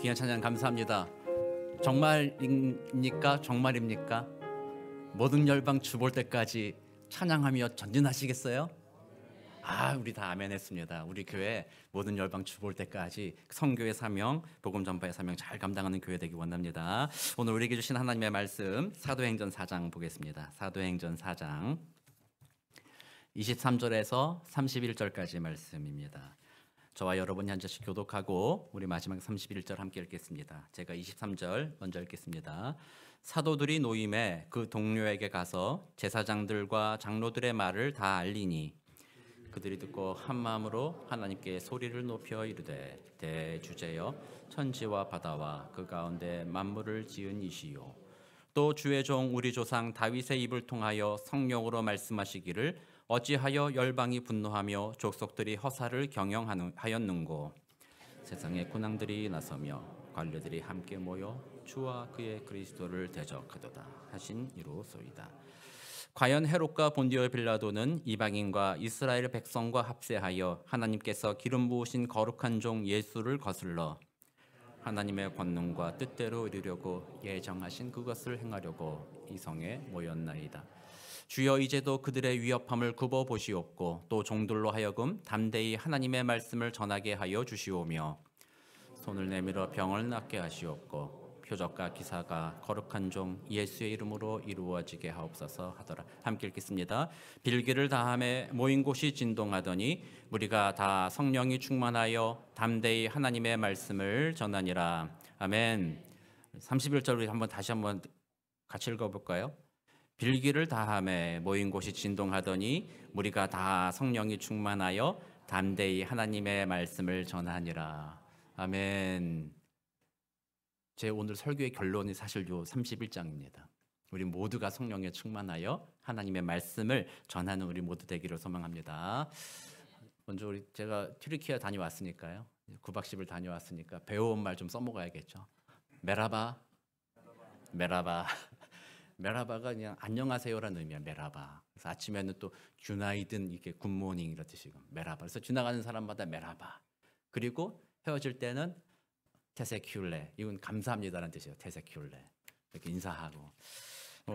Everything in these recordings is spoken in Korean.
귀한 찬양 감사합니다. 정말입니까? 정말입니까? 모든 열방 주 볼 때까지 찬양하며 전진하시겠어요? 우리 다 아멘 했습니다. 우리 교회 모든 열방 주 볼 때까지 선교의 사명, 복음 전파의 사명 잘 감당하는 교회 되기 원합니다. 오늘 우리에게 주신 하나님의 말씀 사도행전 4장 보겠습니다. 사도행전 4장 23절에서 31절까지 말씀입니다. 저와 여러분 한 절씩 교독하고 우리 마지막 31절 함께 읽겠습니다. 제가 23절 먼저 읽겠습니다. 사도들이 노임에 그 동료에게 가서 제사장들과 장로들의 말을 다 알리니 그들이 듣고 한 마음으로 하나님께 소리를 높여 이르되 대주제여 천지와 바다와 그 가운데 만물을 지은 이시요 또 주의 종 우리 조상 다윗의 입을 통하여 성령으로 말씀하시기를 어찌하여 열방이 분노하며 족속들이 허사를 경영하였는고 세상의 군왕들이 나서며 관료들이 함께 모여 주와 그의 그리스도를 대적하도다 하신 이로소이다. 과연 헤롯과 본디오 빌라도는 이방인과 이스라엘 백성과 합세하여 하나님께서 기름 부으신 거룩한 종 예수를 거슬러 하나님의 권능과 뜻대로 이루려고 예정하신 그것을 행하려고 이 성에 모였나이다. 주여 이제도 그들의 위협함을 굽어 보시옵고 또 종들로 하여금 담대히 하나님의 말씀을 전하게 하여 주시오며 손을 내밀어 병을 낫게 하시옵고 표적과 기사가 거룩한 종 예수의 이름으로 이루어지게 하옵소서 하더라. 함께 읽겠습니다. 빌기를 다함에 모인 곳이 진동하더니 우리가 다 성령이 충만하여 담대히 하나님의 말씀을 전하니라. 아멘. 31절 다시 한번 같이 읽어볼까요? 빌기를 다함에 모인 곳이 진동하더니 우리가 다 성령이 충만하여 담대히 하나님의 말씀을 전하니라. 아멘. 제 오늘 설교의 결론이 사실 요 31장입니다. 우리 모두가 성령에 충만하여 하나님의 말씀을 전하는 우리 모두 되기를 소망합니다. 먼저 제가 튀르키예 다녀왔으니까요. 9박 10일 다녀왔으니까 배워온 말 좀 써먹어야겠죠. 메라바. 메라바가 그냥 안녕하세요라는 의미야. 메라바. 그래서 아침에는 또 균나이든 이렇게 굿모닝 이런 뜻이고 메라바. 그래서 지나가는 사람마다 메라바. 그리고 헤어질 때는 테세큘레. 이건 감사합니다라는 뜻이에요. 테세큘레. 이렇게 인사하고.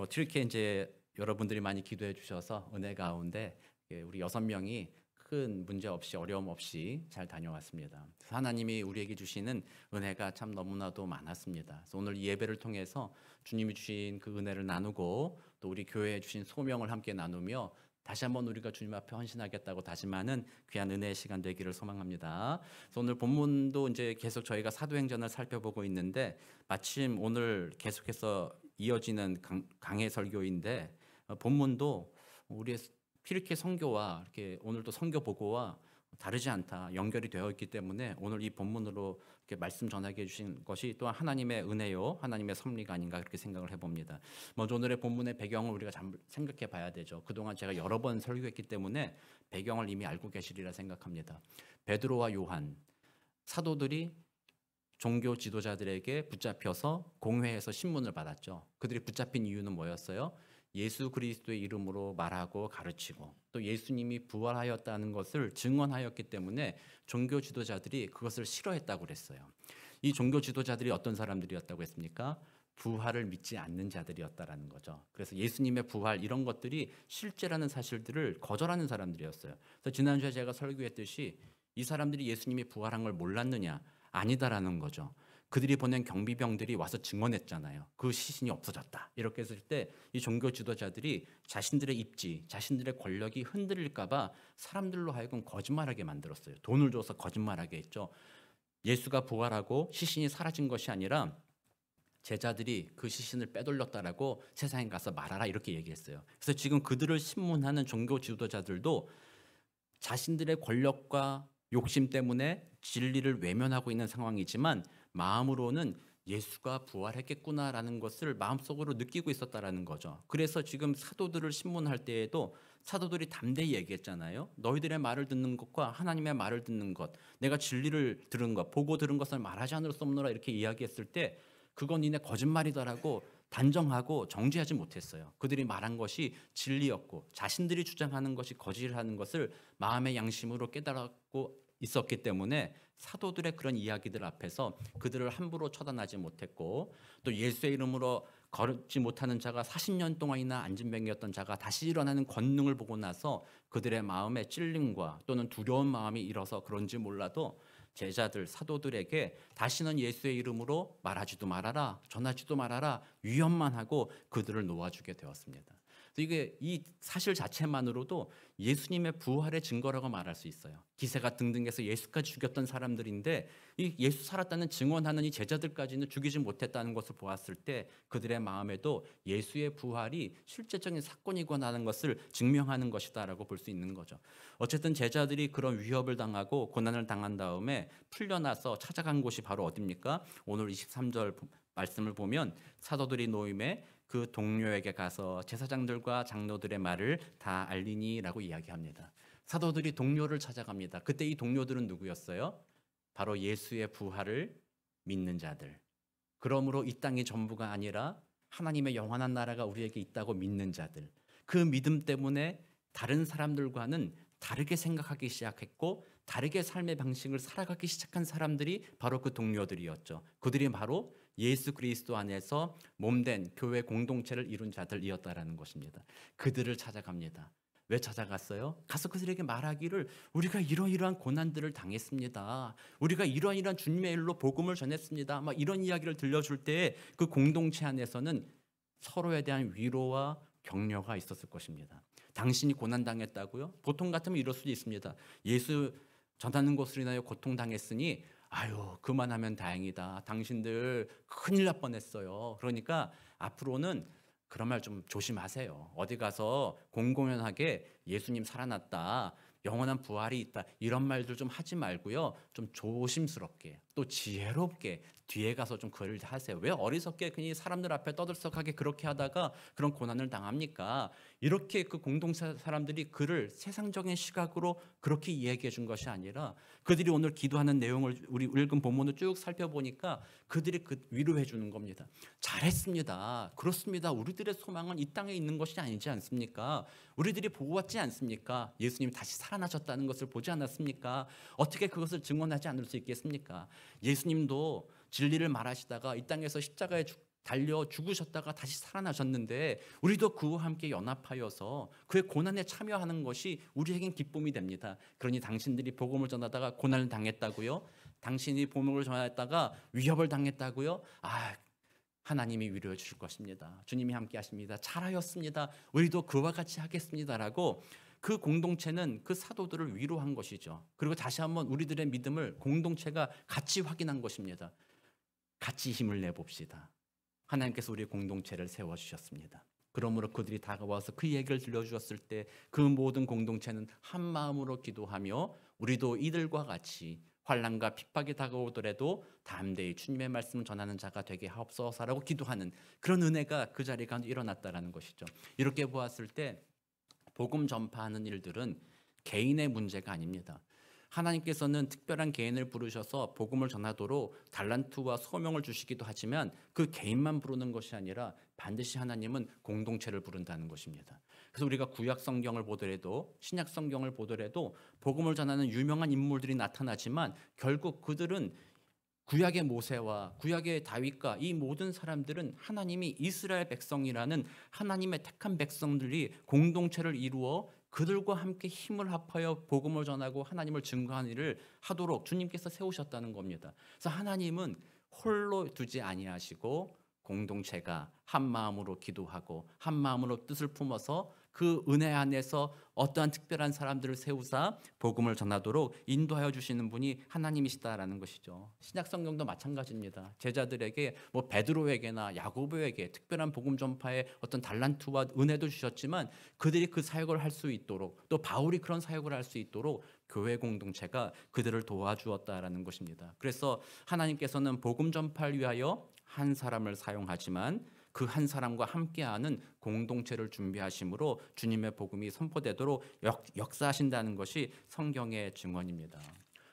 튀르키예 이제 여러분들이 많이 기도해 주셔서 은혜 가운데 우리 6명이 큰 문제 없이 어려움 없이 잘 다녀왔습니다. 하나님이 우리에게 주시는 은혜가 참 너무나도 많았습니다. 그래서 오늘 이 예배를 통해서 주님이 주신 그 은혜를 나누고 또 우리 교회에 주신 소명을 함께 나누며 다시 한번 우리가 주님 앞에 헌신하겠다고 다짐하는 귀한 은혜의 시간 되기를 소망합니다. 그래서 오늘 본문도 이제 계속 저희가 사도행전을 살펴보고 있는데 마침 오늘 계속해서 이어지는 강해 설교인데 본문도 우리의 튀르키예 선교와 이렇게 오늘도 선교 보고와 다르지 않다 연결이 되어 있기 때문에 오늘 이 본문으로 이렇게 말씀 전하게 해주신 것이 또한 하나님의 은혜요, 하나님의 섭리가 아닌가 그렇게 생각을 해봅니다. 먼저 오늘의 본문의 배경을 우리가 생각해 봐야 되죠. 그동안 제가 여러 번 설교했기 때문에 배경을 이미 알고 계시리라 생각합니다. 베드로와 요한 사도들이 종교 지도자들에게 붙잡혀서 공회에서 신문을 받았죠. 그들이 붙잡힌 이유는 뭐였어요? 예수 그리스도의 이름으로 말하고 가르치고 또 예수님이 부활하였다는 것을 증언하였기 때문에 종교 지도자들이 그것을 싫어했다고 그랬어요. 이 종교 지도자들이 어떤 사람들이었다고 했습니까? 부활을 믿지 않는 자들이었다라는 거죠. 그래서 예수님의 부활 이런 것들이 실제라는 사실들을 거절하는 사람들이었어요. 그래서 지난주에 제가 설교했듯이 이 사람들이 예수님이 부활한 걸 몰랐느냐? 아니다라는 거죠. 그들이 보낸 경비병들이 와서 증언했잖아요. 그 시신이 없어졌다. 이렇게 했을 때 이 종교 지도자들이 자신들의 입지, 자신들의 권력이 흔들릴까 봐 사람들로 하여금 거짓말하게 만들었어요. 돈을 줘서 거짓말하게 했죠. 예수가 부활하고 시신이 사라진 것이 아니라 제자들이 그 시신을 빼돌렸다라고 세상에 가서 말하라 이렇게 얘기했어요. 그래서 지금 그들을 신문하는 종교 지도자들도 자신들의 권력과 욕심 때문에 진리를 외면하고 있는 상황이지만 마음으로는 예수가 부활했겠구나라는 것을 마음속으로 느끼고 있었다라는 거죠. 그래서 지금 사도들을 신문할 때에도 사도들이 담대히 얘기했잖아요. 너희들의 말을 듣는 것과 하나님의 말을 듣는 것, 내가 진리를 들은 것, 보고 들은 것을 말하지 않을 수 없노라 이렇게 이야기했을 때 그건 니네 거짓말이다라고 단정하고 정죄하지 못했어요. 그들이 말한 것이 진리였고 자신들이 주장하는 것이 거짓이라는 것을 마음의 양심으로 깨달았고 있었기 때문에 사도들의 그런 이야기들 앞에서 그들을 함부로 처단하지 못했고, 또 예수의 이름으로 걸지 못하는 자가 40년 동안이나 안진병이었던 자가 다시 일어나는 권능을 보고 나서 그들의 마음에 찔림과 또는 두려운 마음이 일어서 그런지 몰라도 제자들 사도들에게 다시는 예수의 이름으로 말하지도 말아라, 전하지도 말아라, 위협만 하고 그들을 놓아주게 되었습니다. 이게 이 사실 자체만으로도 예수님의 부활의 증거라고 말할 수 있어요. 기세가 등등해서 예수까지 죽였던 사람들인데 이 예수 살았다는 증언하는 이 제자들까지는 죽이지 못했다는 것을 보았을 때 그들의 마음에도 예수의 부활이 실제적인 사건이고 하는 것을 증명하는 것이다라고 볼 수 있는 거죠. 어쨌든 제자들이 그런 위협을 당하고 고난을 당한 다음에 풀려나서 찾아간 곳이 바로 어디입니까? 오늘 23절 말씀을 보면 사도들이 노임에 그 동료에게 가서 제사장들과 장로들의 말을 다 알리니라고 이야기합니다. 사도들이 동료를 찾아갑니다. 그때 이 동료들은 누구였어요? 바로 예수의 부활을 믿는 자들. 그러므로 이 땅이 전부가 아니라 하나님의 영원한 나라가 우리에게 있다고 믿는 자들. 그 믿음 때문에 다른 사람들과는 다르게 생각하기 시작했고 다르게 삶의 방식을 살아가기 시작한 사람들이 바로 그 동료들이었죠. 그들이 바로 예수 그리스도 안에서 몸된 교회 공동체를 이룬 자들이었다라는 것입니다. 그들을 찾아갑니다. 왜 찾아갔어요? 가서 그들에게 말하기를 우리가 이러이러한 고난들을 당했습니다. 우리가 이러이러한 주님의 일로 복음을 전했습니다. 막 이런 이야기를 들려줄 때 그 공동체 안에서는 서로에 대한 위로와 격려가 있었을 것입니다. 당신이 고난당했다고요? 보통 같으면 이럴 수도 있습니다. 예수 전하는 것으로 인하여 고통당했으니 아유 그만하면 다행이다. 당신들 큰일 날 뻔했어요. 그러니까 앞으로는 그런 말 좀 조심하세요. 어디 가서 공공연하게 예수님 살아났다, 영원한 부활이 있다 이런 말들 좀 하지 말고요. 좀 조심스럽게 또 지혜롭게 뒤에 가서 좀 글을 하세요. 왜 어리석게 그냥 사람들 앞에 떠들썩하게 그렇게 하다가 그런 고난을 당합니까? 이렇게 그 공동체 사람들이 그를 세상적인 시각으로 그렇게 이야기해 준 것이 아니라 그들이 오늘 기도하는 내용을 우리 읽은 본문을 쭉 살펴보니까 그들이 그 위로해 주는 겁니다. 잘했습니다. 그렇습니다. 우리들의 소망은 이 땅에 있는 것이 아니지 않습니까? 우리들이 보고 왔지 않습니까? 예수님 다시 살아나셨다는 것을 보지 않았습니까? 어떻게 그것을 증언하지 않을 수 있겠습니까? 예수님도 진리를 말하시다가 이 땅에서 십자가에 달려 죽으셨다가 다시 살아나셨는데 우리도 그와 함께 연합하여서 그의 고난에 참여하는 것이 우리에겐 기쁨이 됩니다. 그러니 당신들이 복음을 전하다가 고난을 당했다고요? 당신이 복음을 전하다가 위협을 당했다고요? 하나님이 위로해 주실 것입니다. 주님이 함께 하십니다. 잘하였습니다. 우리도 그와 같이 하겠습니다라고 그 공동체는 그 사도들을 위로한 것이죠. 그리고 다시 한번 우리들의 믿음을 공동체가 같이 확인한 것입니다. 같이 힘을 내봅시다. 하나님께서 우리 공동체를 세워주셨습니다. 그러므로 그들이 다가와서 그 얘기를 들려주었을 때 그 모든 공동체는 한 마음으로 기도하며 우리도 이들과 같이 환난과 핍박이 다가오더라도 담대히 주님의 말씀을 전하는 자가 되게 하옵소서라고 기도하는 그런 은혜가 그 자리에 일어났다라는 것이죠. 이렇게 보았을 때 복음 전파하는 일들은 개인의 문제가 아닙니다. 하나님께서는 특별한 개인을 부르셔서 복음을 전하도록 달란트와 소명을 주시기도 하지만 그 개인만 부르는 것이 아니라 반드시 하나님은 공동체를 부른다는 것입니다. 그래서 우리가 구약 성경을 보더라도 신약 성경을 보더라도 복음을 전하는 유명한 인물들이 나타나지만 결국 그들은 구약의 모세와 구약의 다윗과 이 모든 사람들은 하나님이 이스라엘 백성이라는 하나님의 택한 백성들이 공동체를 이루어 그들과 함께 힘을 합하여 복음을 전하고 하나님을 증거하는 일을 하도록 주님께서 세우셨다는 겁니다. 그래서 하나님은 홀로 두지 아니하시고 공동체가 한 마음으로 기도하고 한 마음으로 뜻을 품어서 그 은혜 안에서 어떠한 특별한 사람들을 세우사 복음을 전하도록 인도하여 주시는 분이 하나님이시다라는 것이죠. 신약 성경도 마찬가지입니다. 제자들에게 베드로에게나 야고보에게 특별한 복음 전파의 어떤 달란트와 은혜도 주셨지만 그들이 그 사역을 할 수 있도록 또 바울이 그런 사역을 할 수 있도록 교회 공동체가 그들을 도와주었다라는 것입니다. 그래서 하나님께서는 복음 전파를 위하여 한 사람을 사용하지만 그 한 사람과 함께하는 공동체를 준비하심으로 주님의 복음이 선포되도록 역사하신다는 것이 성경의 증언입니다.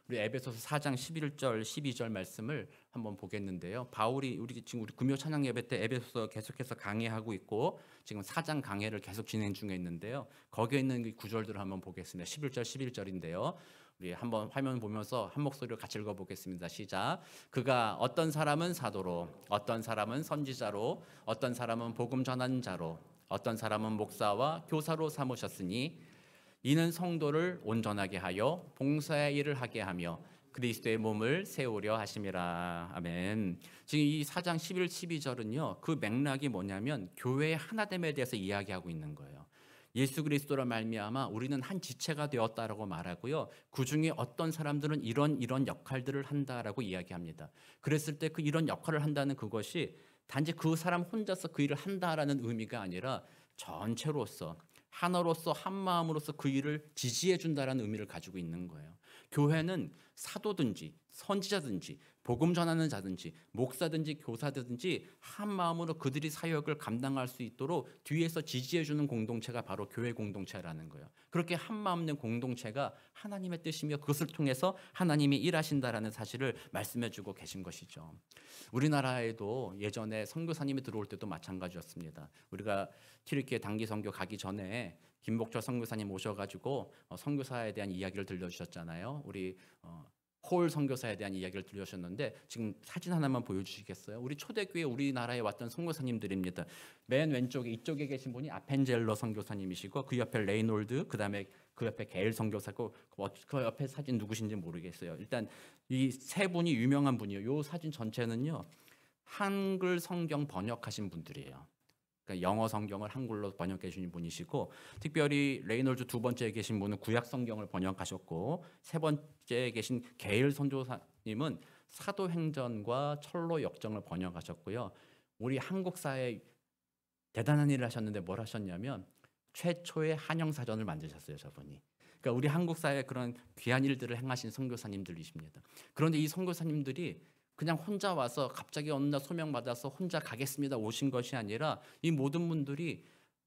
우리 에베소서 4장 11절 12절 말씀을 한번 보겠는데요. 바울이 우리 금요 찬양 예배 때 에베소서 계속해서 강해하고 있고 지금 4장 강해를 계속 진행 중에 있는데요. 거기에 있는 이 구절들을 한번 보겠습니다. 11절 11절인데요. 우리 한번 화면 보면서 한 목소리로 같이 읽어보겠습니다. 시작. 그가 어떤 사람은 사도로, 어떤 사람은 선지자로, 어떤 사람은 복음 전하는 자로, 어떤 사람은 목사와 교사로 삼으셨으니 이는 성도를 온전하게 하여 봉사의 일을 하게 하며 그리스도의 몸을 세우려 하심이라. 아멘. 지금 이 4장 11, 12절은요. 그 맥락이 뭐냐면 교회의 하나됨에 대해서 이야기하고 있는 거예요. 예수 그리스도로 말미암아 우리는 한 지체가 되었다라고 말하고요. 그중에 어떤 사람들은 이런 역할들을 한다라고 이야기합니다. 그랬을 때 그 이런 역할을 한다는 그것이 단지 그 사람 혼자서 그 일을 한다라는 의미가 아니라 전체로서 하나로서 한 마음으로서 그 일을 지지해 준다라는 의미를 가지고 있는 거예요. 교회는 사도든지 선지자든지 복음 전하는 자든지 목사든지 교사든지 한 마음으로 그들이 사역을 감당할 수 있도록 뒤에서 지지해 주는 공동체가 바로 교회 공동체라는 거예요. 그렇게 한 마음 된 공동체가 하나님의 뜻이며 그것을 통해서 하나님이 일하신다라는 사실을 말씀해 주고 계신 것이죠. 우리나라에도 예전에 선교사님이 들어올 때도 마찬가지였습니다. 우리가 튀르키예 단기 선교 가기 전에 김복철 선교사님 오셔가지고 선교사에 대한 이야기를 들려주셨잖아요. 우리 홀 선교사에 대한 이야기를 들려주셨는데 지금 사진 하나만 보여주시겠어요? 우리 초대교회 우리나라에 왔던 선교사님들입니다. 맨 왼쪽에 이쪽에 계신 분이 아펜젤러 선교사님이시고 그 옆에 레이놀드, 그다음에 그 옆에 게일 선교사고 그 옆에 사진 누구신지 모르겠어요. 일단 이 세 분이 유명한 분이에요. 이 사진 전체는요 한글 성경 번역하신 분들이에요. 그러니까 영어 성경을 한글로 번역해 주신 분이시고 특별히 레이놀드 두 번째에 계신 분은 구약 성경을 번역하셨고 세 번째에 계신 게일 선교사님은 사도행전과 철로 역정을 번역하셨고요. 우리 한국 사회에 대단한 일을 하셨는데 뭘 하셨냐면 최초의 한영사전을 만드셨어요, 저분이. 그러니까 우리 한국 사회에 그런 귀한 일들을 행하신 선교사님들이십니다. 그런데 이 선교사님들이 그냥 혼자 와서 갑자기 어느 날 소명받아서 혼자 가겠습니다 오신 것이 아니라 이 모든 분들이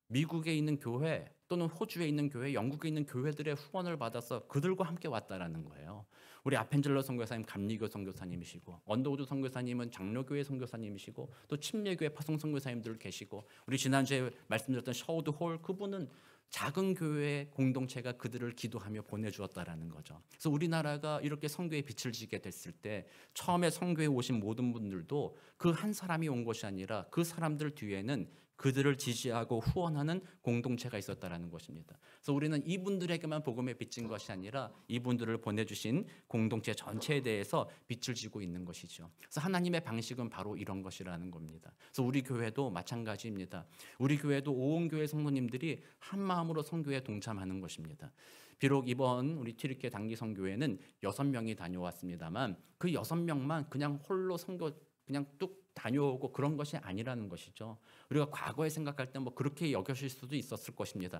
미국에 있는 교회 또는 호주에 있는 교회, 영국에 있는 교회들의 후원을 받아서 그들과 함께 왔다라는 거예요. 우리 아펜젤러 선교사님 감리교 선교사님이시고 언더우드 선교사님은 장로교회 선교사님이시고 또 침례교회 파송 선교사님들 계시고 우리 지난주에 말씀드렸던 셔우드 홀 그분은 작은 교회 공동체가 그들을 기도하며 보내주었다라는 거죠. 그래서 우리나라가 이렇게 선교의 빛을 지게 됐을 때 처음에 선교에 오신 모든 분들도 그 한 사람이 온 것이 아니라 그 사람들 뒤에는 그들을 지지하고 후원하는 공동체가 있었다라는 것입니다. 그래서 우리는 이분들에게만 복음의 빛인 것이 아니라 이분들을 보내주신 공동체 전체에 대해서 빛을 지고 있는 것이죠. 그래서 하나님의 방식은 바로 이런 것이라는 겁니다. 그래서 우리 교회도 마찬가지입니다. 우리 교회도 온 교회 성도님들이 한 마음으로 선교에 동참하는 것입니다. 비록 이번 우리 튀르키예 단기 선교회는 6명이 다녀왔습니다만 그 6명만 그냥 홀로 선교 그냥 뚝 다녀오고 그런 것이 아니라는 것이죠. 우리가 과거에 생각할 때 뭐 그렇게 여겨질 수도 있었을 것입니다.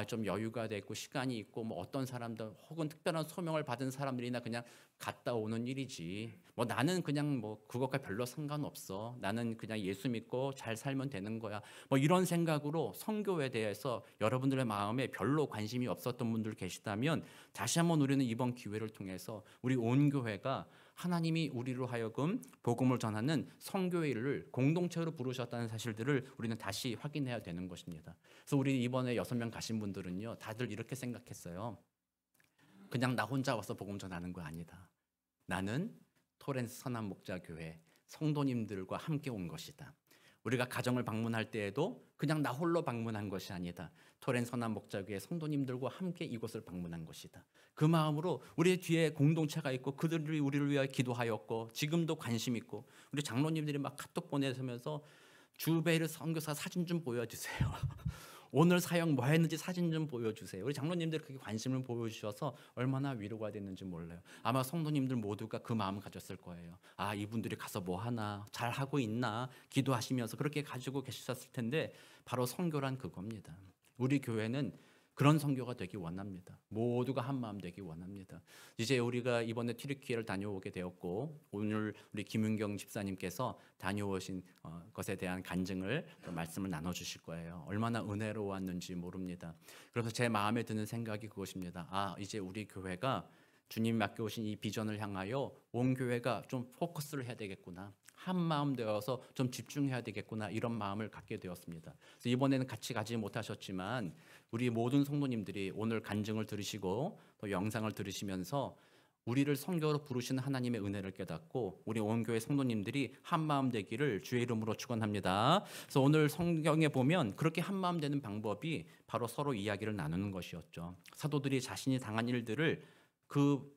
좀 여유가 돼 있고 시간이 있고 뭐 어떤 사람들 혹은 특별한 소명을 받은 사람들이나 그냥 갔다 오는 일이지. 뭐 나는 그냥 뭐 그것과 별로 상관없어. 나는 그냥 예수 믿고 잘 살면 되는 거야. 뭐 이런 생각으로 선교에 대해서 여러분들의 마음에 별로 관심이 없었던 분들 계시다면 다시 한번 우리는 이번 기회를 통해서 우리 온 교회가 하나님이 우리로 하여금 복음을 전하는 선교의 일을 공동체로 부르셨다는 사실들을 우리는 다시 확인해야 되는 것입니다. 그래서 우리 이번에 6명 가신 분들은요, 다들 이렇게 생각했어요. 그냥 나 혼자 와서 복음 전하는 거 아니다. 나는 토렌스 선한목자교회 성도님들과 함께 온 것이다. 우리가 가정을 방문할 때에도 그냥 나 홀로 방문한 것이 아니다. 토렌 선한목자교회 성도님들과 함께 이곳을 방문한 것이다. 그 마음으로 우리 뒤에 공동체가 있고 그들이 우리를 위하여 기도하였고 지금도 관심 있고 우리 장로님들이 막 카톡 보내면서 주베이르 선교사 사진 좀 보여주세요. 오늘 사역 뭐 했는지 사진 좀 보여주세요. 우리 장로님들 그렇게 관심을 보여주셔서 얼마나 위로가 됐는지 몰라요. 아마 성도님들 모두가 그 마음을 가졌을 거예요. 이분들이 가서 뭐 하나, 잘 하고 있나 기도하시면서 그렇게 가지고 계셨을 텐데 바로 선교란 그겁니다. 우리 교회는 그런 선교가 되기 원합니다. 모두가 한 마음 되기 원합니다. 이제 우리가 이번에 튀르키예를 다녀오게 되었고 오늘 우리 김윤경 집사님께서 다녀오신 것에 대한 간증을 말씀을 나눠주실 거예요. 얼마나 은혜로웠는지 모릅니다. 그래서 제 마음에 드는 생각이 그것입니다. 이제 우리 교회가 주님 맡겨오신 이 비전을 향하여 온 교회가 좀 포커스를 해야 되겠구나. 한 마음 되어서 좀 집중해야 되겠구나. 이런 마음을 갖게 되었습니다. 그래서 이번에는 같이 가지 못하셨지만 우리 모든 성도님들이 오늘 간증을 들으시고 또 영상을 들으시면서 우리를 선교로 부르시는 하나님의 은혜를 깨닫고 우리 온 교회 성도님들이 한 마음 되기를 주의 이름으로 축원합니다. 그래서 오늘 성경에 보면 그렇게 한 마음 되는 방법이 바로 서로 이야기를 나누는 것이었죠. 사도들이 자신이 당한 일들을 그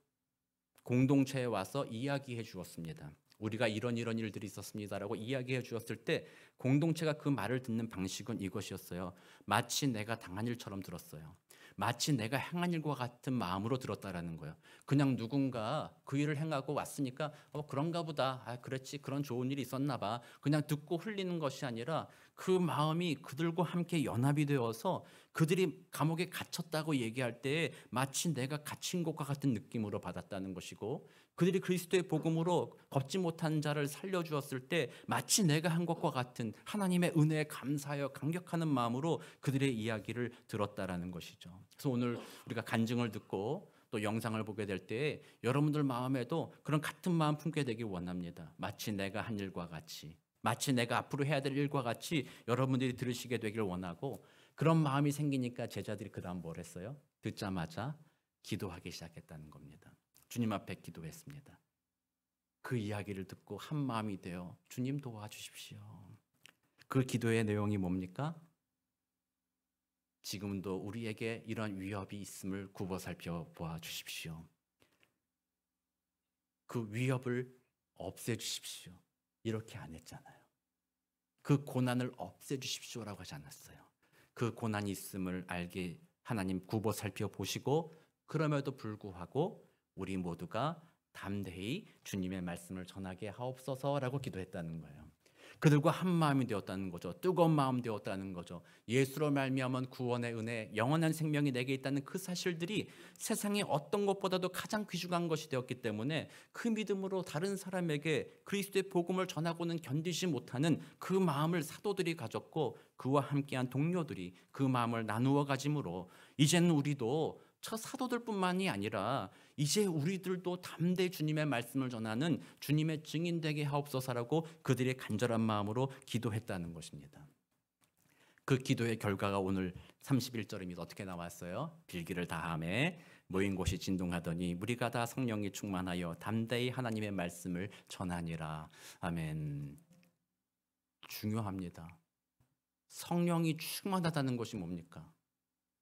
공동체에 와서 이야기해 주었습니다. 우리가 이런 일들이 있었습니다라고 이야기해 주었을 때 공동체가 그 말을 듣는 방식은 이것이었어요. 마치 내가 당한 일처럼 들었어요. 마치 내가 행한 일과 같은 마음으로 들었다라는 거예요. 그냥 누군가 그 일을 행하고 왔으니까 그런가 보다. 그렇지. 그런 좋은 일이 있었나 봐. 그냥 듣고 흘리는 것이 아니라 그 마음이 그들과 함께 연합이 되어서 그들이 감옥에 갇혔다고 얘기할 때 마치 내가 갇힌 것과 같은 느낌으로 받았다는 것이고, 그들이 그리스도의 복음으로 걷지 못한 자를 살려주었을 때 마치 내가 한 것과 같은 하나님의 은혜에 감사하여 감격하는 마음으로 그들의 이야기를 들었다라는 것이죠. 그래서 오늘 우리가 간증을 듣고 또 영상을 보게 될 때 여러분들 마음에도 그런 같은 마음 품게 되길 원합니다. 마치 내가 한 일과 같이, 마치 내가 앞으로 해야 될 일과 같이 여러분들이 들으시게 되길 원하고, 그런 마음이 생기니까 제자들이 그 다음 뭘 했어요? 듣자마자 기도하기 시작했다는 겁니다. 주님 앞에 기도했습니다. 그 이야기를 듣고 한 마음이 되어 주님 도와주십시오. 그 기도의 내용이 뭡니까? 지금도 우리에게 이런 위협이 있음을 굽어 살펴보아 주십시오. 그 위협을 없애주십시오. 이렇게 안 했잖아요. 그 고난을 없애주십시오라고 하지 않았어요. 그 고난이 있음을 알게 하나님 굽어 살펴보시고, 그럼에도 불구하고 우리 모두가 담대히 주님의 말씀을 전하게 하옵소서라고 기도했다는 거예요. 그들과 한 마음이 되었다는 거죠. 뜨거운 마음 되었다는 거죠. 예수로 말미암은 구원의 은혜, 영원한 생명이 내게 있다는 그 사실들이 세상의 어떤 것보다도 가장 귀중한 것이 되었기 때문에 그 믿음으로 다른 사람에게 그리스도의 복음을 전하고는 견디지 못하는 그 마음을 사도들이 가졌고, 그와 함께한 동료들이 그 마음을 나누어 가짐으로 이제는 우리도 저 사도들뿐만이 아니라 이제 우리들도 담대히 주님의 말씀을 전하는 주님의 증인 되게 하옵소서라고 그들의 간절한 마음으로 기도했다는 것입니다. 그 기도의 결과가 오늘 31절입니다. 어떻게 나왔어요? 빌기를 다하매 모인 곳이 진동하더니 무리가 다 성령이 충만하여 담대히 하나님의 말씀을 전하니라. 아멘. 중요합니다. 성령이 충만하다는 것이 뭡니까?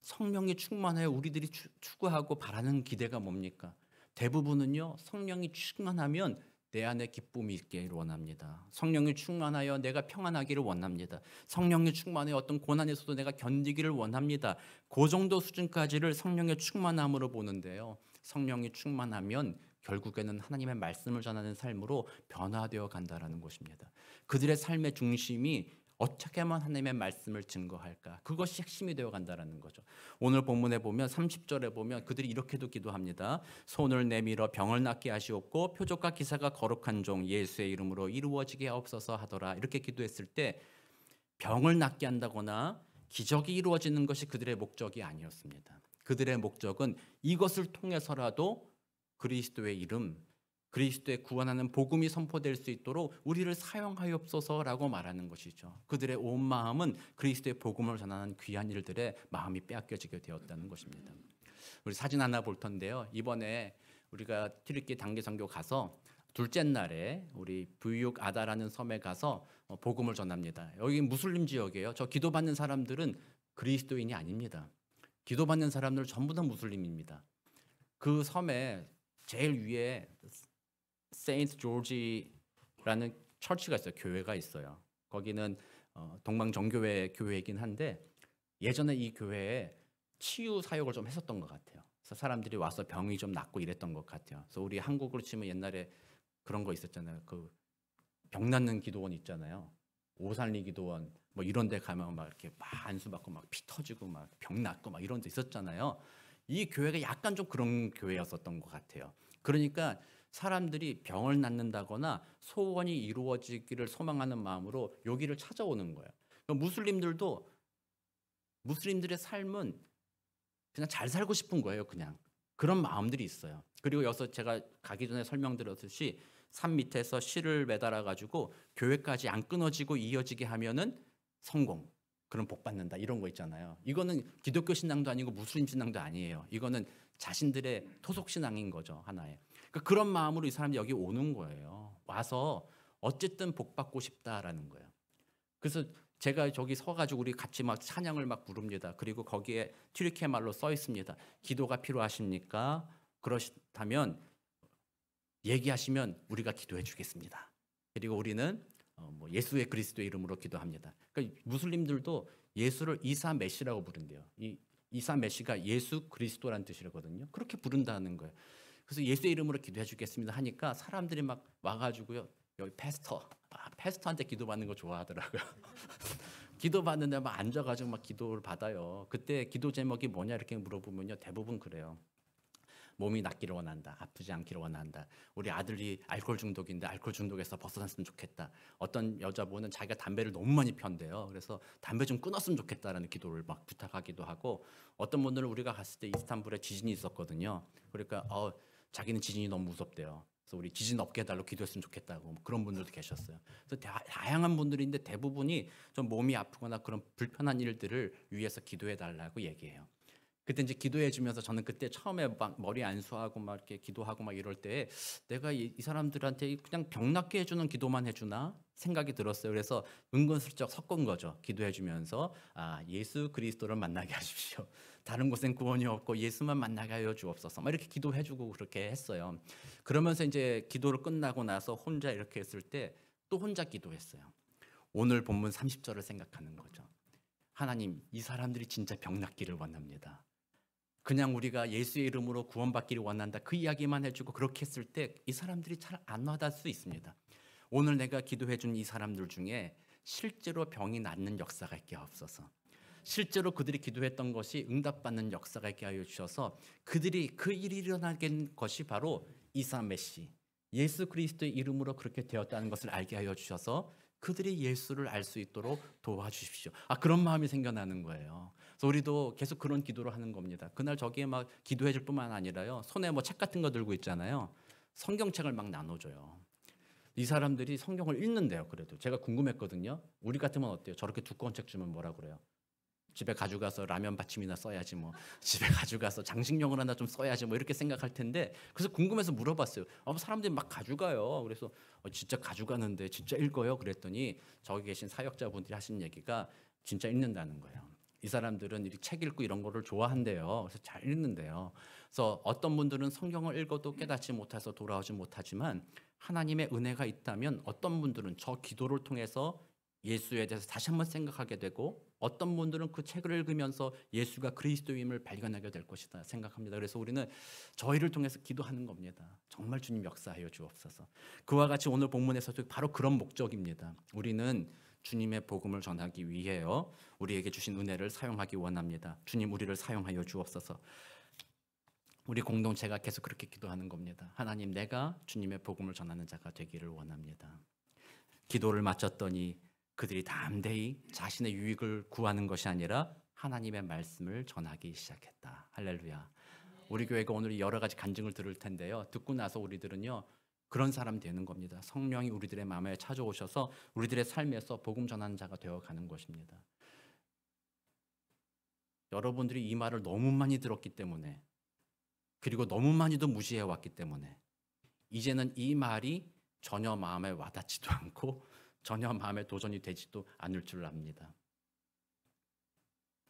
성령이 충만하여 우리들이 추구하고 바라는 기대가 뭡니까? 대부분은요, 성령이 충만하면 내 안에 기쁨이 있기를 원합니다. 성령이 충만하여 내가 평안하기를 원합니다. 성령이 충만하여 어떤 고난에서도 내가 견디기를 원합니다. 그 정도 수준까지를 성령의 충만함으로 보는데요, 성령이 충만하면 결국에는 하나님의 말씀을 전하는 삶으로 변화되어 간다라는 것입니다. 그들의 삶의 중심이 어떻게 하면 하나님의 말씀을 증거할까? 그것이 핵심이 되어 간다는 거죠. 오늘 본문에 보면 30절에 보면 그들이 이렇게도 기도합니다. 손을 내밀어 병을 낫게 하시옵고 표적과 기사가 거룩한 종 예수의 이름으로 이루어지게 하옵소서 하더라. 이렇게 기도했을 때 병을 낫게 한다거나 기적이 이루어지는 것이 그들의 목적이 아니었습니다. 그들의 목적은 이것을 통해서라도 그리스도의 이름, 그리스도의 구원하는 복음이 선포될 수 있도록 우리를 사용하옵소서라고 말하는 것이죠. 그들의 온 마음은 그리스도의 복음을 전하는 귀한 일들에 마음이 빼앗겨지게 되었다는 것입니다. 우리 사진 하나 볼 텐데요. 이번에 우리가 튀르키 단기 선교 가서 둘째 날에 우리 부육 아다라는 섬에 가서 복음을 전합니다. 여기 무슬림 지역이에요. 저 기도받는 사람들은 그리스도인이 아닙니다. 기도받는 사람들 전부 다 무슬림입니다. 그 섬에 제일 위에 세인트 조지라는 처치가 있어요. 교회가 있어요. 거기는 동방정교회 교회이긴 한데 예전에 이 교회에 치유 사역을 좀 했었던 것 같아요. 그래서 사람들이 와서 병이 좀 낫고 이랬던 것 같아요. 그래서 우리 한국으로 치면 옛날에 그런 거 있었잖아요. 그 병 낫는 기도원 있잖아요. 오산리 기도원 뭐 이런 데 가면 막 이렇게 막 안수 받고 막 피 터지고 막 병 낫고 막 이런 데 있었잖아요. 이 교회가 약간 좀 그런 교회였었던 것 같아요. 그러니까 사람들이 병을 낫는다거나 소원이 이루어지기를 소망하는 마음으로 여기를 찾아오는 거예요. 무슬림들의 삶은 그냥 잘 살고 싶은 거예요. 그냥 그런 마음들이 있어요. 그리고 여기서 제가 가기 전에 설명드렸듯이 산 밑에서 실을 매달아 가지고 교회까지 안 끊어지고 이어지게 하면은 성공. 그럼 복 받는다. 이런 거 있잖아요. 이거는 기독교 신앙도 아니고 무슬림 신앙도 아니에요. 이거는 자신들의 토속 신앙인 거죠. 하나의. 그러니까 그런 마음으로 이 사람이 여기 오는 거예요. 와서 어쨌든 복 받고 싶다라는 거예요. 그래서 제가 저기 서가지고 우리 같이 막 찬양을 막 부릅니다. 그리고 거기에 튀르키예 말로 써 있습니다. 기도가 필요하십니까? 그렇다면 얘기하시면 우리가 기도해 주겠습니다. 그리고 우리는 뭐 예수의 그리스도의 이름으로 기도합니다. 그러니까 무슬림들도 예수를 이사 메시라고 부른대요. 이 이사 메시가 예수 그리스도라는 뜻이거든요. 그렇게 부른다는 거예요. 그래서 예수의 이름으로 기도해 주겠습니다 하니까 사람들이 막 와가지고요. 여기 패스터한테 기도받는 거 좋아하더라고요. 기도받는데 막 앉아가지고 막 기도를 받아요. 그때 기도 제목이 뭐냐 이렇게 물어보면요. 대부분 그래요. 몸이 낫기를 원한다. 아프지 않기를 원한다. 우리 아들이 알코올 중독인데 알코올 중독에서 벗어났으면 좋겠다. 어떤 여자분은 자기가 담배를 너무 많이 피운대요. 그래서 담배 좀 끊었으면 좋겠다라는 기도를 막 부탁하기도 하고 어떤 분들은 우리가 갔을 때 이스탄불에 지진이 있었거든요. 그러니까 자기는 지진이 너무 무섭대요. 그래서 우리 지진 없게 해달라고 기도했으면 좋겠다고 그런 분들도 계셨어요. 그래서 다양한 분들인데 대부분이 좀 몸이 아프거나 그런 불편한 일들을 위해서 기도해달라고 얘기해요. 그때 이제 기도해 주면서 저는 그때 처음에 막 머리 안수하고 막 이렇게 기도하고 막 이럴 때 내가 이 사람들한테 그냥 병 낫게 해주는 기도만 해주나 생각이 들었어요. 그래서 은근슬쩍 섞은 거죠. 기도해 주면서 예수 그리스도를 만나게 하십시오. 다른 곳엔 구원이 없고 예수만 만나게 하여 주옵소서. 막 이렇게 기도해 주고 그렇게 했어요. 그러면서 이제 기도를 끝나고 나서 혼자 이렇게 했을 때 또 혼자 기도했어요. 오늘 본문 30절을 생각하는 거죠. 하나님, 이 사람들이 진짜 병 낫기를 원합니다. 그냥 우리가 예수의 이름으로 구원받기를 원한다. 그 이야기만 해주고 그렇게 했을 때 이 사람들이 잘 안 와닿을 수 있습니다. 오늘 내가 기도해준 이 사람들 중에 실제로 병이 낫는 역사가 있게 하옵소서. 실제로 그들이 기도했던 것이 응답받는 역사가 있게 하여 주셔서 그들이 그 일이 일어나게 된 것이 바로 이사 메시 예수 그리스도의 이름으로 그렇게 되었다는 것을 알게 하여 주셔서 그들이 예수를 알 수 있도록 도와주십시오. 그런 마음이 생겨나는 거예요. 그래서 우리도 계속 그런 기도를 하는 겁니다. 그날 저기에 막 기도해 줄 뿐만 아니라요. 손에 뭐 책 같은 거 들고 있잖아요. 성경책을 막 나눠줘요. 이 사람들이 성경을 읽는데요. 그래도 제가 궁금했거든요. 우리 같으면 어때요? 저렇게 두꺼운 책 주면 뭐라 그래요? 집에 가져가서 라면 받침이나 써야지 뭐. 집에 가져가서 장식용을 하나 좀 써야지 뭐 이렇게 생각할 텐데 그래서 궁금해서 물어봤어요. 사람들이 막 가져가요. 그래서 진짜 가져가는데 진짜 읽어요? 그랬더니 저기 계신 사역자분들이 하신 얘기가 진짜 읽는다는 거예요. 이 사람들은 이 책 읽고 이런 거를 좋아한대요. 그래서 잘 읽는데요. 그래서 어떤 분들은 성경을 읽어도 깨닫지 못해서 돌아오지 못하지만 하나님의 은혜가 있다면 어떤 분들은 저 기도를 통해서 예수에 대해서 다시 한번 생각하게 되고 어떤 분들은 그 책을 읽으면서 예수가 그리스도임을 발견하게 될 것이다 생각합니다. 그래서 우리는 저희를 통해서 기도하는 겁니다. 정말 주님 역사하여 주옵소서. 그와 같이 오늘 본문에서도 바로 그런 목적입니다. 우리는 주님의 복음을 전하기 위해요. 우리에게 주신 은혜를 사용하기 원합니다. 주님 우리를 사용하여 주옵소서. 우리 공동체가 계속 그렇게 기도하는 겁니다. 하나님 내가 주님의 복음을 전하는 자가 되기를 원합니다. 기도를 마쳤더니 그들이 담대히 자신의 유익을 구하는 것이 아니라 하나님의 말씀을 전하기 시작했다. 할렐루야. 우리 교회가 오늘 여러 가지 간증을 들을 텐데요. 듣고 나서 우리들은요. 그런 사람 되는 겁니다. 성령이 우리들의 마음에 찾아오셔서 우리들의 삶에서 복음 전하는 자가 되어가는 것입니다. 여러분들이 이 말을 너무 많이 들었기 때문에 그리고 너무 많이도 무시해왔기 때문에 이제는 이 말이 전혀 마음에 와닿지도 않고 전혀 마음에 도전이 되지도 않을 줄 압니다.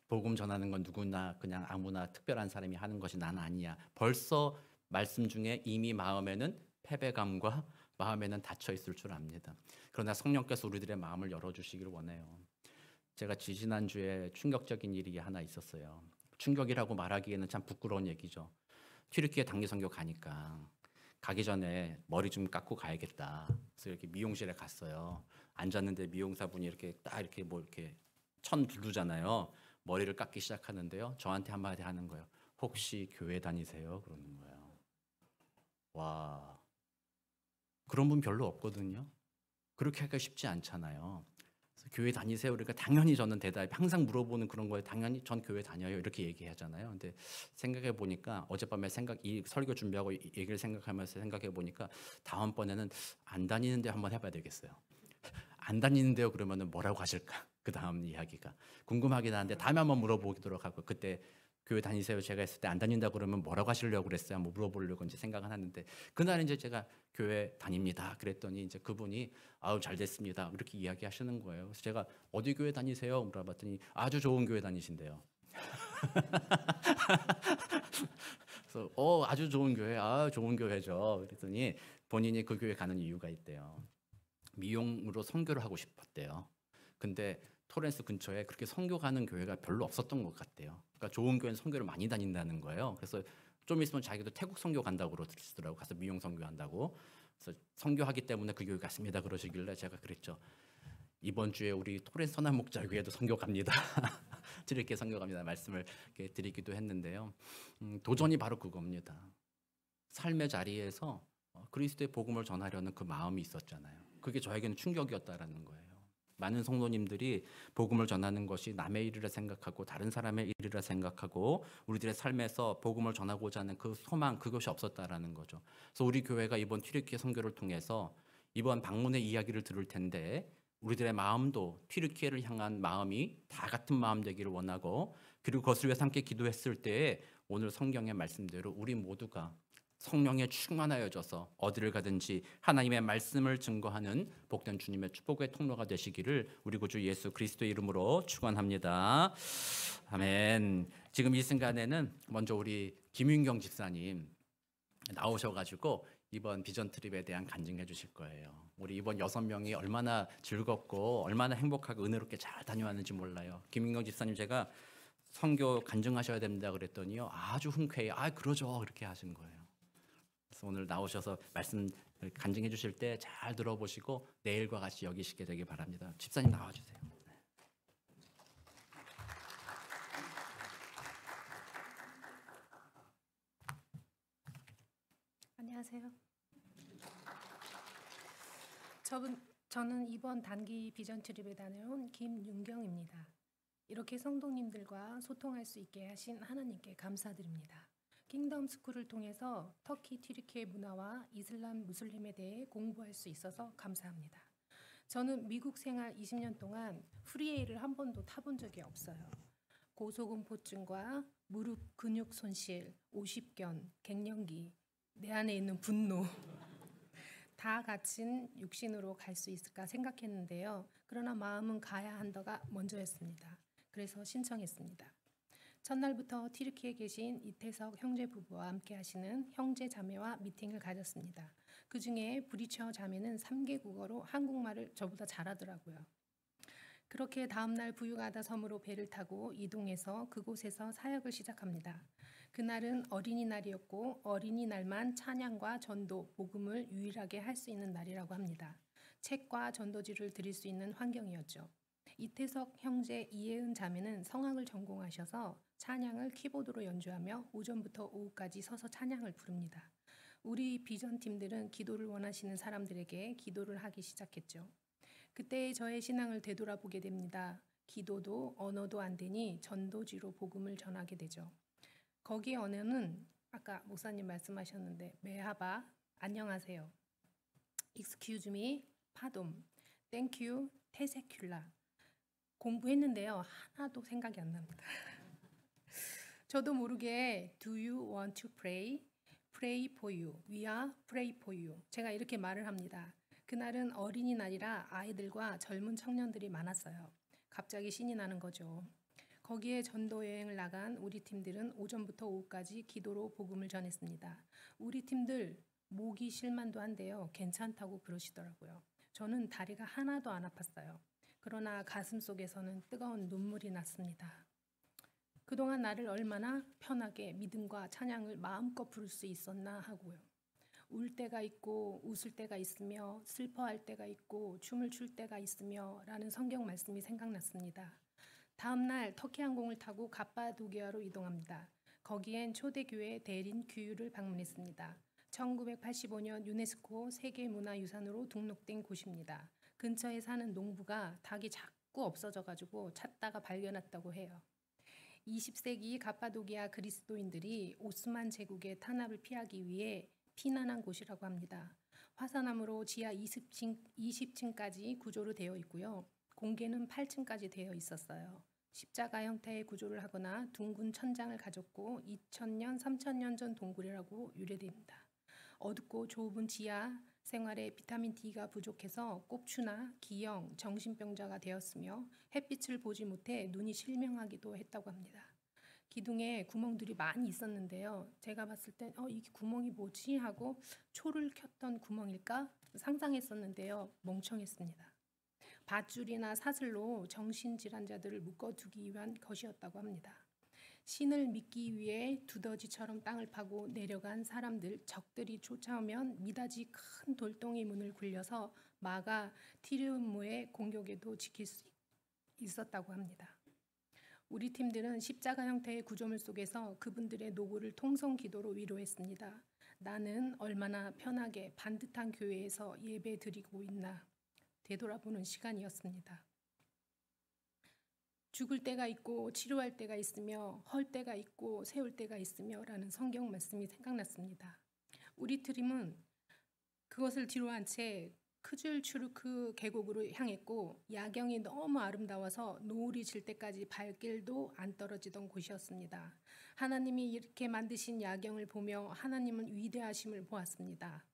복음 전하는 건 누구나 그냥 아무나 특별한 사람이 하는 것이 난 아니야. 벌써 말씀 중에 이미 마음에는 패배감과 마음에는 닫혀 있을 줄 압니다. 그러나 성령께서 우리들의 마음을 열어주시기를 원해요. 제가 지지난주에 충격적인 일이 하나 있었어요. 충격이라고 말하기에는 참 부끄러운 얘기죠. 튀르키예 단기 선교 가기 전에 머리 좀 깎고 가야겠다. 그래서 이렇게 미용실에 갔어요. 앉았는데 미용사분이 이렇게 딱 이렇게 뭐 이렇게 천 두르잖아요. 머리를 깎기 시작하는데요. 저한테 한마디 하는 거예요. 혹시 교회 다니세요? 그러는 거예요. 와, 그런 분 별로 없거든요. 그렇게 하기가 쉽지 않잖아요. 그래서 교회 다니세요? 그러니까 당연히 저는 대답이 항상 물어보는 그런 거에 당연히 전 교회 다녀요 이렇게 얘기하잖아요. 근데 생각해 보니까 어젯밤에 이 설교 준비하고 얘기를 생각하면서 생각해 보니까 다음번에는 안 다니는데 한번 해봐야 되겠어요. 안 다니는데요 그러면은 뭐라고 하실까? 그 다음 이야기가 궁금하긴 한데 다음에 한번 물어보도록 하고 그때 교회 다니세요? 제가 했을 때 안 다닌다 그러면 뭐라고 하시려고 그랬어요? 한번 물어보려고 이제 생각은 하는데 그날 이제 제가 교회 다닙니다. 그랬더니 이제 그분이 아우 잘 됐습니다. 이렇게 이야기하시는 거예요. 그래서 제가 어디 교회 다니세요? 물어봤더니 아주 좋은 교회 다니신대요. 그래서 아주 좋은 교회, 좋은 교회죠. 그랬더니 본인이 그 교회 가는 이유가 있대요. 미용으로 선교를 하고 싶었대요. 근데 토렌스 근처에 그렇게 선교 가는 교회가 별로 없었던 것 같대요. 그러니까 좋은 교회는 선교를 많이 다닌다는 거예요. 그래서 좀 있으면 자기도 태국 선교 간다고 그러시더라고. 가서 미용 선교한다고. 그래서 선교하기 때문에 그 교회 갔습니다. 그러시길래 제가 그랬죠. 이번 주에 우리 토렌스 선한 목자 교회도 선교 갑니다. 이렇게 선교 갑니다. 말씀을 이렇게 드리기도 했는데요. 도전이 바로 그겁니다. 삶의 자리에서 그리스도의 복음을 전하려는 그 마음이 있었잖아요. 그게 저에게는 충격이었다라는 거예요. 많은 성도님들이 복음을 전하는 것이 남의 일이라 생각하고 다른 사람의 일이라 생각하고 우리들의 삶에서 복음을 전하고자 하는 그 소망 그것이 없었다라는 거죠. 그래서 우리 교회가 이번 튀르키예 선교를 통해서 이번 방문의 이야기를 들을 텐데 우리들의 마음도 튀르키예를 향한 마음이 다 같은 마음 되기를 원하고 그리고 그것을 위해서 함께 기도했을 때에 오늘 성경의 말씀대로 우리 모두가 성령에 충만하여져서 어디를 가든지 하나님의 말씀을 증거하는 복된 주님의 축복의 통로가 되시기를 우리 구주 예수 그리스도의 이름으로 축원합니다. 아멘. 지금 이 순간에는 먼저 우리 김윤경 집사님 나오셔가지고 이번 비전 트립에 대한 간증해 주실 거예요. 우리 이번 6명이 얼마나 즐겁고 얼마나 행복하고 은혜롭게 잘 다녀왔는지 몰라요. 김윤경 집사님 제가 선교 간증하셔야 됩니다 그랬더니요 아주 흔쾌히 그러죠 그렇게 하신 거예요. 그래서 오늘 나오셔서 말씀 간증해 주실 때 잘 들어보시고 내일과 같이 여기시게 되길 바랍니다. 집사님 나와주세요. 안녕하세요. 저는 이번 단기 비전 트립에 다녀온 김윤경입니다. 이렇게 성도님들과 소통할 수 있게 하신 하나님께 감사드립니다. 킹덤 스쿨을 통해서 터키 튀르키예 문화와 이슬람 무슬림에 대해 공부할 수 있어서 감사합니다. 저는 미국 생활 20년 동안 프리웨이를 한 번도 타본 적이 없어요. 고소공포증과 무릎 근육 손실, 오십견, 갱년기, 내 안에 있는 분노 다 갇힌 육신으로 갈 수 있을까 생각했는데요. 그러나 마음은 가야 한다가 먼저였습니다. 그래서 신청했습니다. 첫날부터 튀르키예에 계신 이태석 형제 부부와 함께 하시는 형제 자매와 미팅을 가졌습니다. 그중에 브리처 자매는 3개 국어로 한국말을 저보다 잘하더라고요. 그렇게 다음날 부유가다 섬으로 배를 타고 이동해서 그곳에서 사역을 시작합니다. 그날은 어린이날이었고 어린이날만 찬양과 전도, 복음을 유일하게 할 수 있는 날이라고 합니다. 책과 전도지를 드릴 수 있는 환경이었죠. 이태석 형제 이혜은 자매는 성악을 전공하셔서 찬양을 키보드로 연주하며 오전부터 오후까지 서서 찬양을 부릅니다. 우리 비전팀들은 기도를 원하시는 사람들에게 기도를 하기 시작했죠. 그때 저의 신앙을 되돌아보게 됩니다. 기도도 언어도 안 되니 전도지로 복음을 전하게 되죠. 거기에 언어는 아까 목사님 말씀하셨는데 메하바, 안녕하세요, excuse me, 파돔, thank you, 테세큘라 공부했는데요. 하나도 생각이 안 납니다. 저도 모르게 do you want to pray? pray for you. we are pray for you. 제가 이렇게 말을 합니다. 그날은 어린이날이라 아이들과 젊은 청년들이 많았어요. 갑자기 신이 나는 거죠. 거기에 전도 여행을 나간 우리 팀들은 오전부터 오후까지 기도로 복음을 전했습니다. 우리 팀들 목이 실만도 한데요. 괜찮다고 그러시더라고요. 저는 다리가 하나도 안 아팠어요. 그러나 가슴 속에서는 뜨거운 눈물이 났습니다. 그동안 나를 얼마나 편하게 믿음과 찬양을 마음껏 부를 수 있었나 하고요. 울 때가 있고 웃을 때가 있으며 슬퍼할 때가 있고 춤을 출 때가 있으며 라는 성경 말씀이 생각났습니다. 다음 날 터키 항공을 타고 갑바도기아로 이동합니다. 거기엔 초대교회 대린 규유를 방문했습니다. 1985년 유네스코 세계문화유산으로 등록된 곳입니다. 근처에 사는 농부가 닭이 자꾸 없어져가지고 찾다가 발견했다고 해요. 20세기 가파도기아 그리스도인들이 오스만 제국의 탄압을 피하기 위해 피난한 곳이라고 합니다. 화산암으로 지하 20층까지 구조로 되어 있고요. 공개는 8층까지 되어 있었어요. 십자가 형태의 구조를 하거나 둥근 천장을 가졌고 2000년, 3000년 전 동굴이라고 유래됩니다. 어둡고 좁은 지하 생활에 비타민 D가 부족해서 꼽추나 기형, 정신병자가 되었으며 햇빛을 보지 못해 눈이 실명하기도 했다고 합니다. 기둥에 구멍들이 많이 있었는데요. 제가 봤을 땐 이게 구멍이 뭐지? 하고 초를 켰던 구멍일까? 상상했었는데요. 멍청했습니다. 밧줄이나 사슬로 정신질환자들을 묶어두기 위한 것이었다고 합니다. 신을 믿기 위해 두더지처럼 땅을 파고 내려간 사람들, 적들이 쫓아오면 미닫이 큰 돌덩이 문을 굴려서 막아 티르음무의 공격에도 지킬 수 있었다고 합니다. 우리 팀들은 십자가 형태의 구조물 속에서 그분들의 노고를 통성 기도로 위로했습니다. 나는 얼마나 편하게 반듯한 교회에서 예배 드리고 있나 되돌아보는 시간이었습니다. 죽을 때가 있고 치료할 때가 있으며 헐 때가 있고 세울 때가 있으며 라는 성경 말씀이 생각났습니다. 우리 팀은 그것을 뒤로한 채 크줄추르크 계곡으로 향했고 야경이 너무 아름다워서 노을이 질 때까지 발길도 안 떨어지던 곳이었습니다. 하나님이 이렇게 만드신 야경을 보며 하나님은 위대하심을 보았습니다.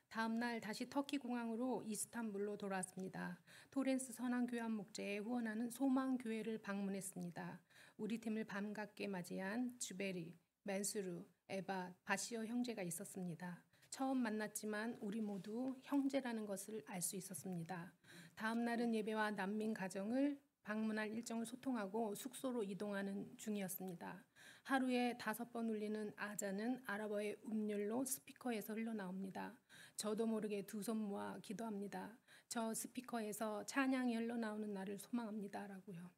다음 날 다시 터키 공항으로 이스탄불로 돌아왔습니다. 토렌스 선한교회 목재에 후원하는 소망교회를 방문했습니다. 우리 팀을 반갑게 맞이한 주베리, 맨수르, 에바, 바시어 형제가 있었습니다. 처음 만났지만 우리 모두 형제라는 것을 알 수 있었습니다. 다음 날은 예배와 난민 가정을 방문할 일정을 소통하고 숙소로 이동하는 중이었습니다. 하루에 5번 울리는 아자는 아랍어의 음률로 스피커에서 흘러나옵니다. 저도 모르게 두 손 모아 기도합니다. 저 스피커에서 찬양이 흘러나오는 날을 소망합니다. 라고요.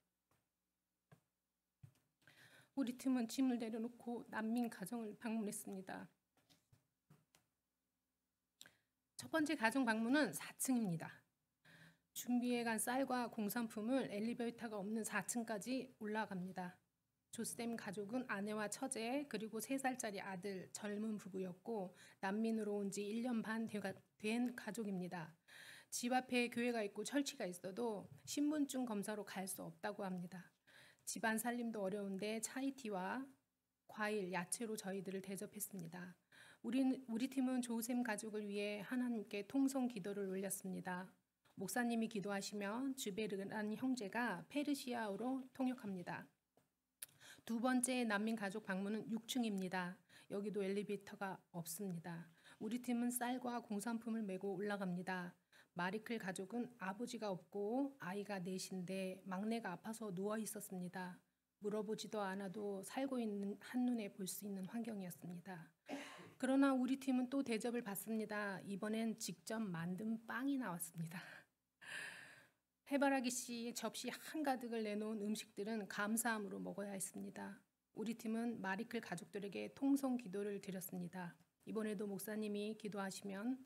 우리 팀은 짐을 내려놓고 난민 가정을 방문했습니다. 첫 번째 가정 방문은 4층입니다. 준비해간 쌀과 공산품을 엘리베이터가 없는 4층까지 올라갑니다. 조쌤 가족은 아내와 처제 그리고 3살짜리 아들 젊은 부부였고 난민으로 온 지 1년 반 된 가족입니다. 집 앞에 교회가 있고 철치가 있어도 신분증 검사로 갈 수 없다고 합니다. 집안 살림도 어려운데 차이티와 과일, 야채로 저희들을 대접했습니다. 우리 팀은 조쌤 가족을 위해 하나님께 통성 기도를 올렸습니다. 목사님이 기도하시면 주베르라는 형제가 페르시아어로 통역합니다. 두 번째 난민 가족 방문은 6층입니다. 여기도 엘리베이터가 없습니다. 우리 팀은 쌀과 공산품을 메고 올라갑니다. 마리클 가족은 아버지가 없고 아이가 넷인데 막내가 아파서 누워 있었습니다. 물어보지도 않아도 살고 있는 한눈에 볼 수 있는 환경이었습니다. 그러나 우리 팀은 또 대접을 받습니다. 이번엔 직접 만든 빵이 나왔습니다. 해바라기 씨 접시 한가득을 내놓은 음식들은 감사함으로 먹어야 했습니다. 우리 팀은 마리클 가족들에게 통성 기도를 드렸습니다. 이번에도 목사님이 기도하시면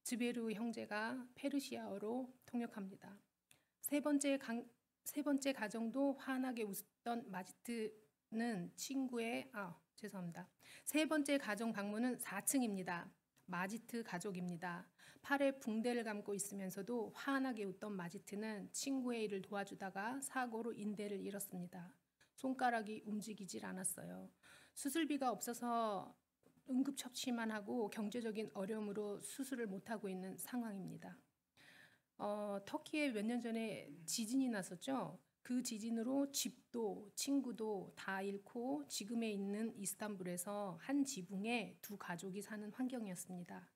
즈베르 형제가 페르시아어로 통역합니다. 세 번째 가정도 환하게 웃던 마지트는 세 번째 가정 방문은 4층입니다. 마지트 가족입니다. 팔에 붕대를 감고 있으면서도 환하게 웃던 마지트는 친구의 일을 도와주다가 사고로 인대를 잃었습니다. 손가락이 움직이질 않았어요. 수술비가 없어서 응급처치만 하고 경제적인 어려움으로 수술을 못하고 있는 상황입니다. 터키에 몇 년 전에 지진이 났었죠. 그 지진으로 집도 친구도 다 잃고 지금에 있는 이스탄불에서 한 지붕에 두 가족이 사는 환경이었습니다.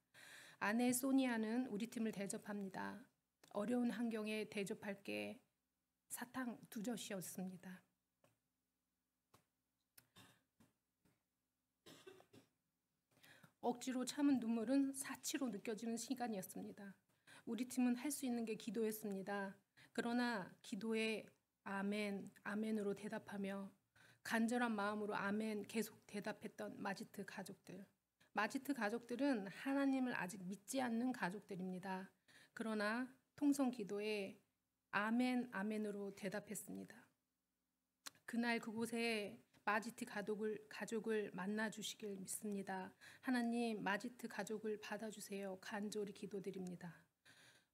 아내 소니아는 우리 팀을 대접합니다. 어려운 환경에 대접할 게 사탕 2젓이었습니다. 억지로 참은 눈물은 사치로 느껴지는 시간이었습니다. 우리 팀은 할 수 있는 게 기도였습니다. 그러나 기도에 아멘, 아멘으로 대답하며 간절한 마음으로 아멘 계속 대답했던 마지트 가족들. 마지트 가족들은 하나님을 아직 믿지 않는 가족들입니다. 그러나 통성 기도에 아멘, 아멘으로 대답했습니다. 그날 그곳에 마지트 가족을 만나 주시길 믿습니다. 하나님, 마지트 가족을 받아주세요. 간절히 기도드립니다.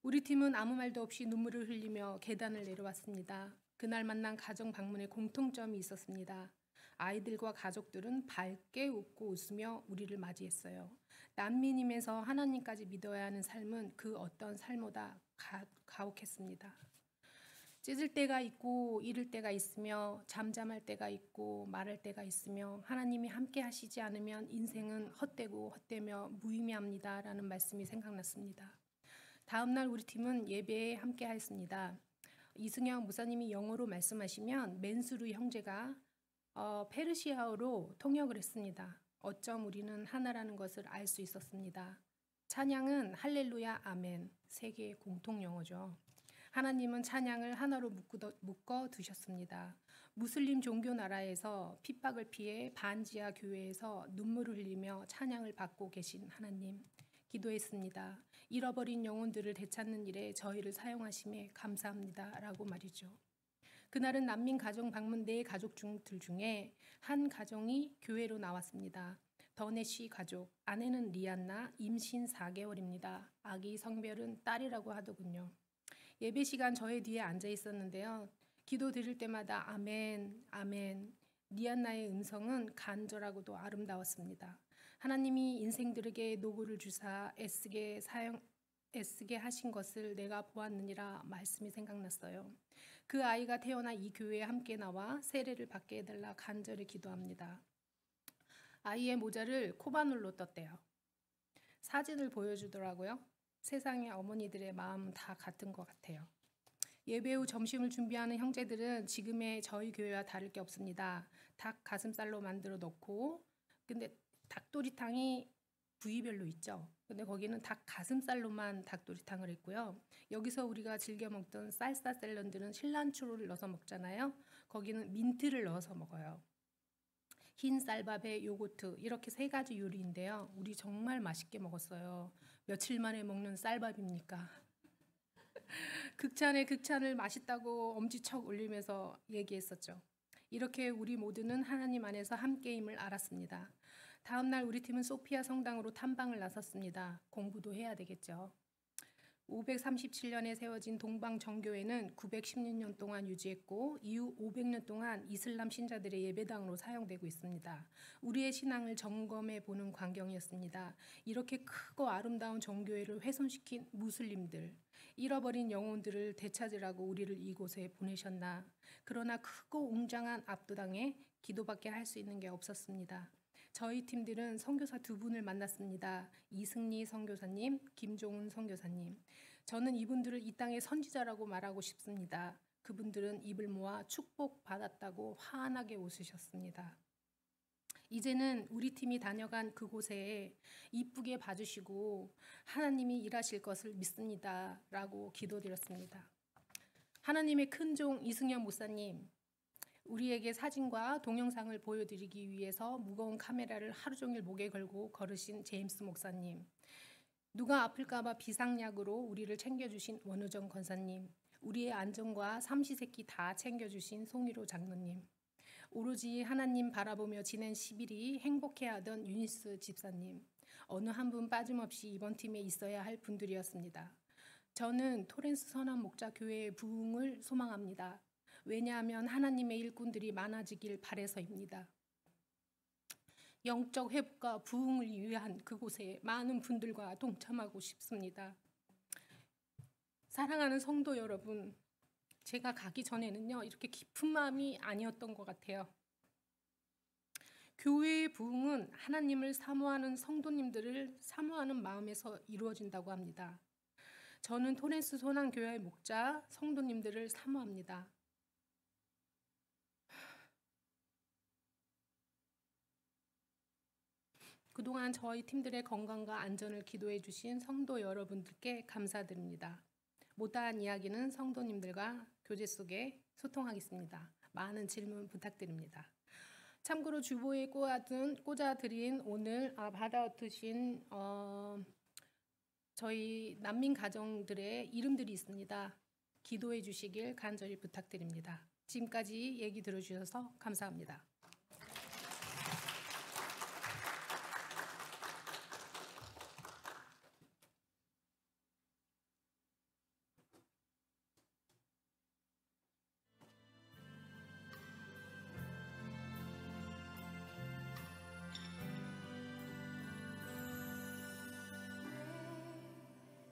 우리 팀은 아무 말도 없이 눈물을 흘리며 계단을 내려왔습니다. 그날 만난 가정 방문에 공통점이 있었습니다. 아이들과 가족들은 밝게 웃고 웃으며 우리를 맞이했어요. 난민임에서 하나님까지 믿어야 하는 삶은 그 어떤 삶보다 가혹했습니다. 찢을 때가 있고 잃을 때가 있으며 잠잠할 때가 있고 말할 때가 있으며 하나님이 함께 하시지 않으면 인생은 헛되고 헛되며 무의미합니다. 라는 말씀이 생각났습니다. 다음 날 우리 팀은 예배에 함께 하였습니다. 이승영 목사님이 영어로 말씀하시면 맨수르 형제가 페르시아어로 통역을 했습니다. 어쩜 우리는 하나라는 것을 알 수 있었습니다. 찬양은 할렐루야 아멘, 세계의 공통 영어죠. 하나님은 찬양을 하나로 묶어 두셨습니다. 무슬림 종교 나라에서 핍박을 피해 반지하 교회에서 눈물을 흘리며 찬양을 받고 계신 하나님, 기도했습니다. 잃어버린 영혼들을 되찾는 일에 저희를 사용하심에 감사합니다. 라고 말이죠. 그날은 난민 가정 방문 4가족들 중에 한 가정이 교회로 나왔습니다. 더네시 가족, 아내는 리안나, 임신 4개월입니다. 아기 성별은 딸이라고 하더군요. 예배 시간 저의 뒤에 앉아 있었는데요. 기도 드릴 때마다 아멘, 아멘. 리안나의 음성은 간절하고도 아름다웠습니다. 하나님이 인생들에게 노고를 주사 애쓰게 하신 것을 내가 보았느니라 말씀이 생각났어요. 그 아이가 태어나 이 교회에 함께 나와 세례를 받게 해달라 간절히 기도합니다. 아이의 모자를 코바늘로 떴대요. 사진을 보여주더라고요. 세상의 어머니들의 마음 다 같은 것 같아요. 예배 후 점심을 준비하는 형제들은 지금의 저희 교회와 다를 게 없습니다. 닭 가슴살로 만들어 넣고, 근데 닭도리탕이 부위별로 있죠. 근데 거기는 닭 가슴살로만 닭도리탕을 했고요. 여기서 우리가 즐겨 먹던 쌀사 샐러드는 실란초를 넣어서 먹잖아요. 거기는 민트를 넣어서 먹어요. 흰 쌀밥에 요거트, 이렇게 3가지 요리인데요. 우리 정말 맛있게 먹었어요. 며칠 만에 먹는 쌀밥입니까? 극찬에 극찬을 맛있다고 엄지척 올리면서 얘기했었죠. 이렇게 우리 모두는 하나님 안에서 함께임을 알았습니다. 다음 날 우리 팀은 소피아 성당으로 탐방을 나섰습니다. 공부도 해야 되겠죠. 537년에 세워진 동방 정교회는 916년 동안 유지했고 이후 500년 동안 이슬람 신자들의 예배당으로 사용되고 있습니다. 우리의 신앙을 점검해 보는 광경이었습니다. 이렇게 크고 아름다운 정교회를 훼손시킨 무슬림들, 잃어버린 영혼들을 되찾으라고 우리를 이곳에 보내셨나. 그러나 크고 웅장한 압도당에 기도밖에 할 수 있는 게 없었습니다. 저희 팀들은 선교사 2분을 만났습니다. 이승리 선교사님, 김종훈 선교사님. 저는 이분들을 이 땅의 선지자라고 말하고 싶습니다. 그분들은 입을 모아 축복받았다고 환하게 웃으셨습니다. 이제는 우리 팀이 다녀간 그곳에 이쁘게 봐주시고 하나님이 일하실 것을 믿습니다. 라고 기도드렸습니다. 하나님의 큰종 이승현 목사님, 우리에게 사진과 동영상을 보여드리기 위해서 무거운 카메라를 하루 종일 목에 걸고 걸으신 제임스 목사님, 누가 아플까봐 비상약으로 우리를 챙겨주신 원우정 권사님, 우리의 안전과 삼시세끼 다 챙겨주신 송일호 장로님, 오로지 하나님 바라보며 지낸 10일이 행복해하던 유니스 집사님, 어느 한 분 빠짐없이 이번 팀에 있어야 할 분들이었습니다. 저는 토렌스 선한 목자 교회의 부흥을 소망합니다. 왜냐하면 하나님의 일꾼들이 많아지길 바래서입니다. 영적 회복과 부흥을 위한 그곳에 많은 분들과 동참하고 싶습니다. 사랑하는 성도 여러분, 제가 가기 전에는요, 이렇게 깊은 마음이 아니었던 것 같아요. 교회의 부흥은 하나님을 사모하는 성도님들을 사모하는 마음에서 이루어진다고 합니다. 저는 토렌스 소난교회의 목자 성도님들을 사모합니다. 그동안 저희 팀들의 건강과 안전을 기도해 주신 성도 여러분들께 감사드립니다. 못다한 이야기는 성도님들과 교제 속에 소통하겠습니다. 많은 질문 부탁드립니다. 참고로 주보에 꽂아드린 오늘 받아드신 저희 난민 가정들의 이름들이 있습니다. 기도해 주시길 간절히 부탁드립니다. 지금까지 얘기 들어주셔서 감사합니다.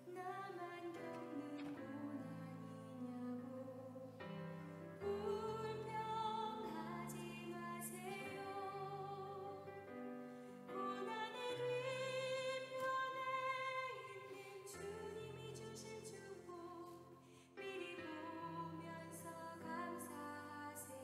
나만 겪는 고난이냐고 불평하지 마세요. 고난의 뒤편에 있는 주님이 주실 축복 미리 보면서 감사하세요.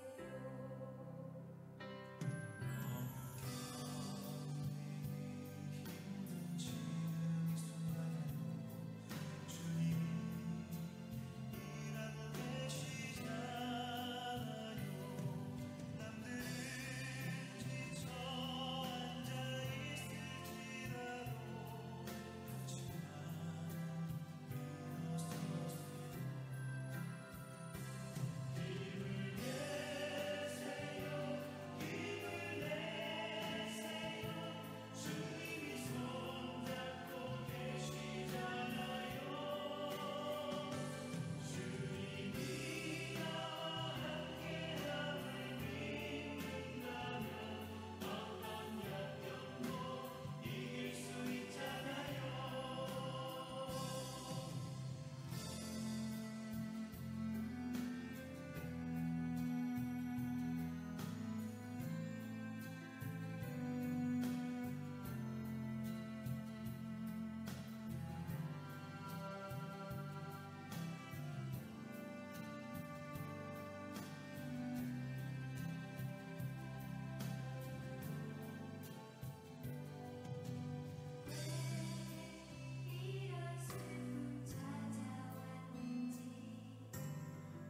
이런 슬픔 찾아왔는지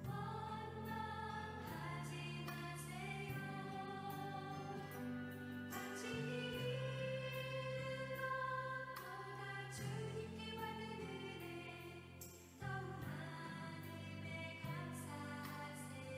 원망하지 마세요. 당신이 잃은 것보다 주님께 받은 은혜 더욱 많음에 감사하세요.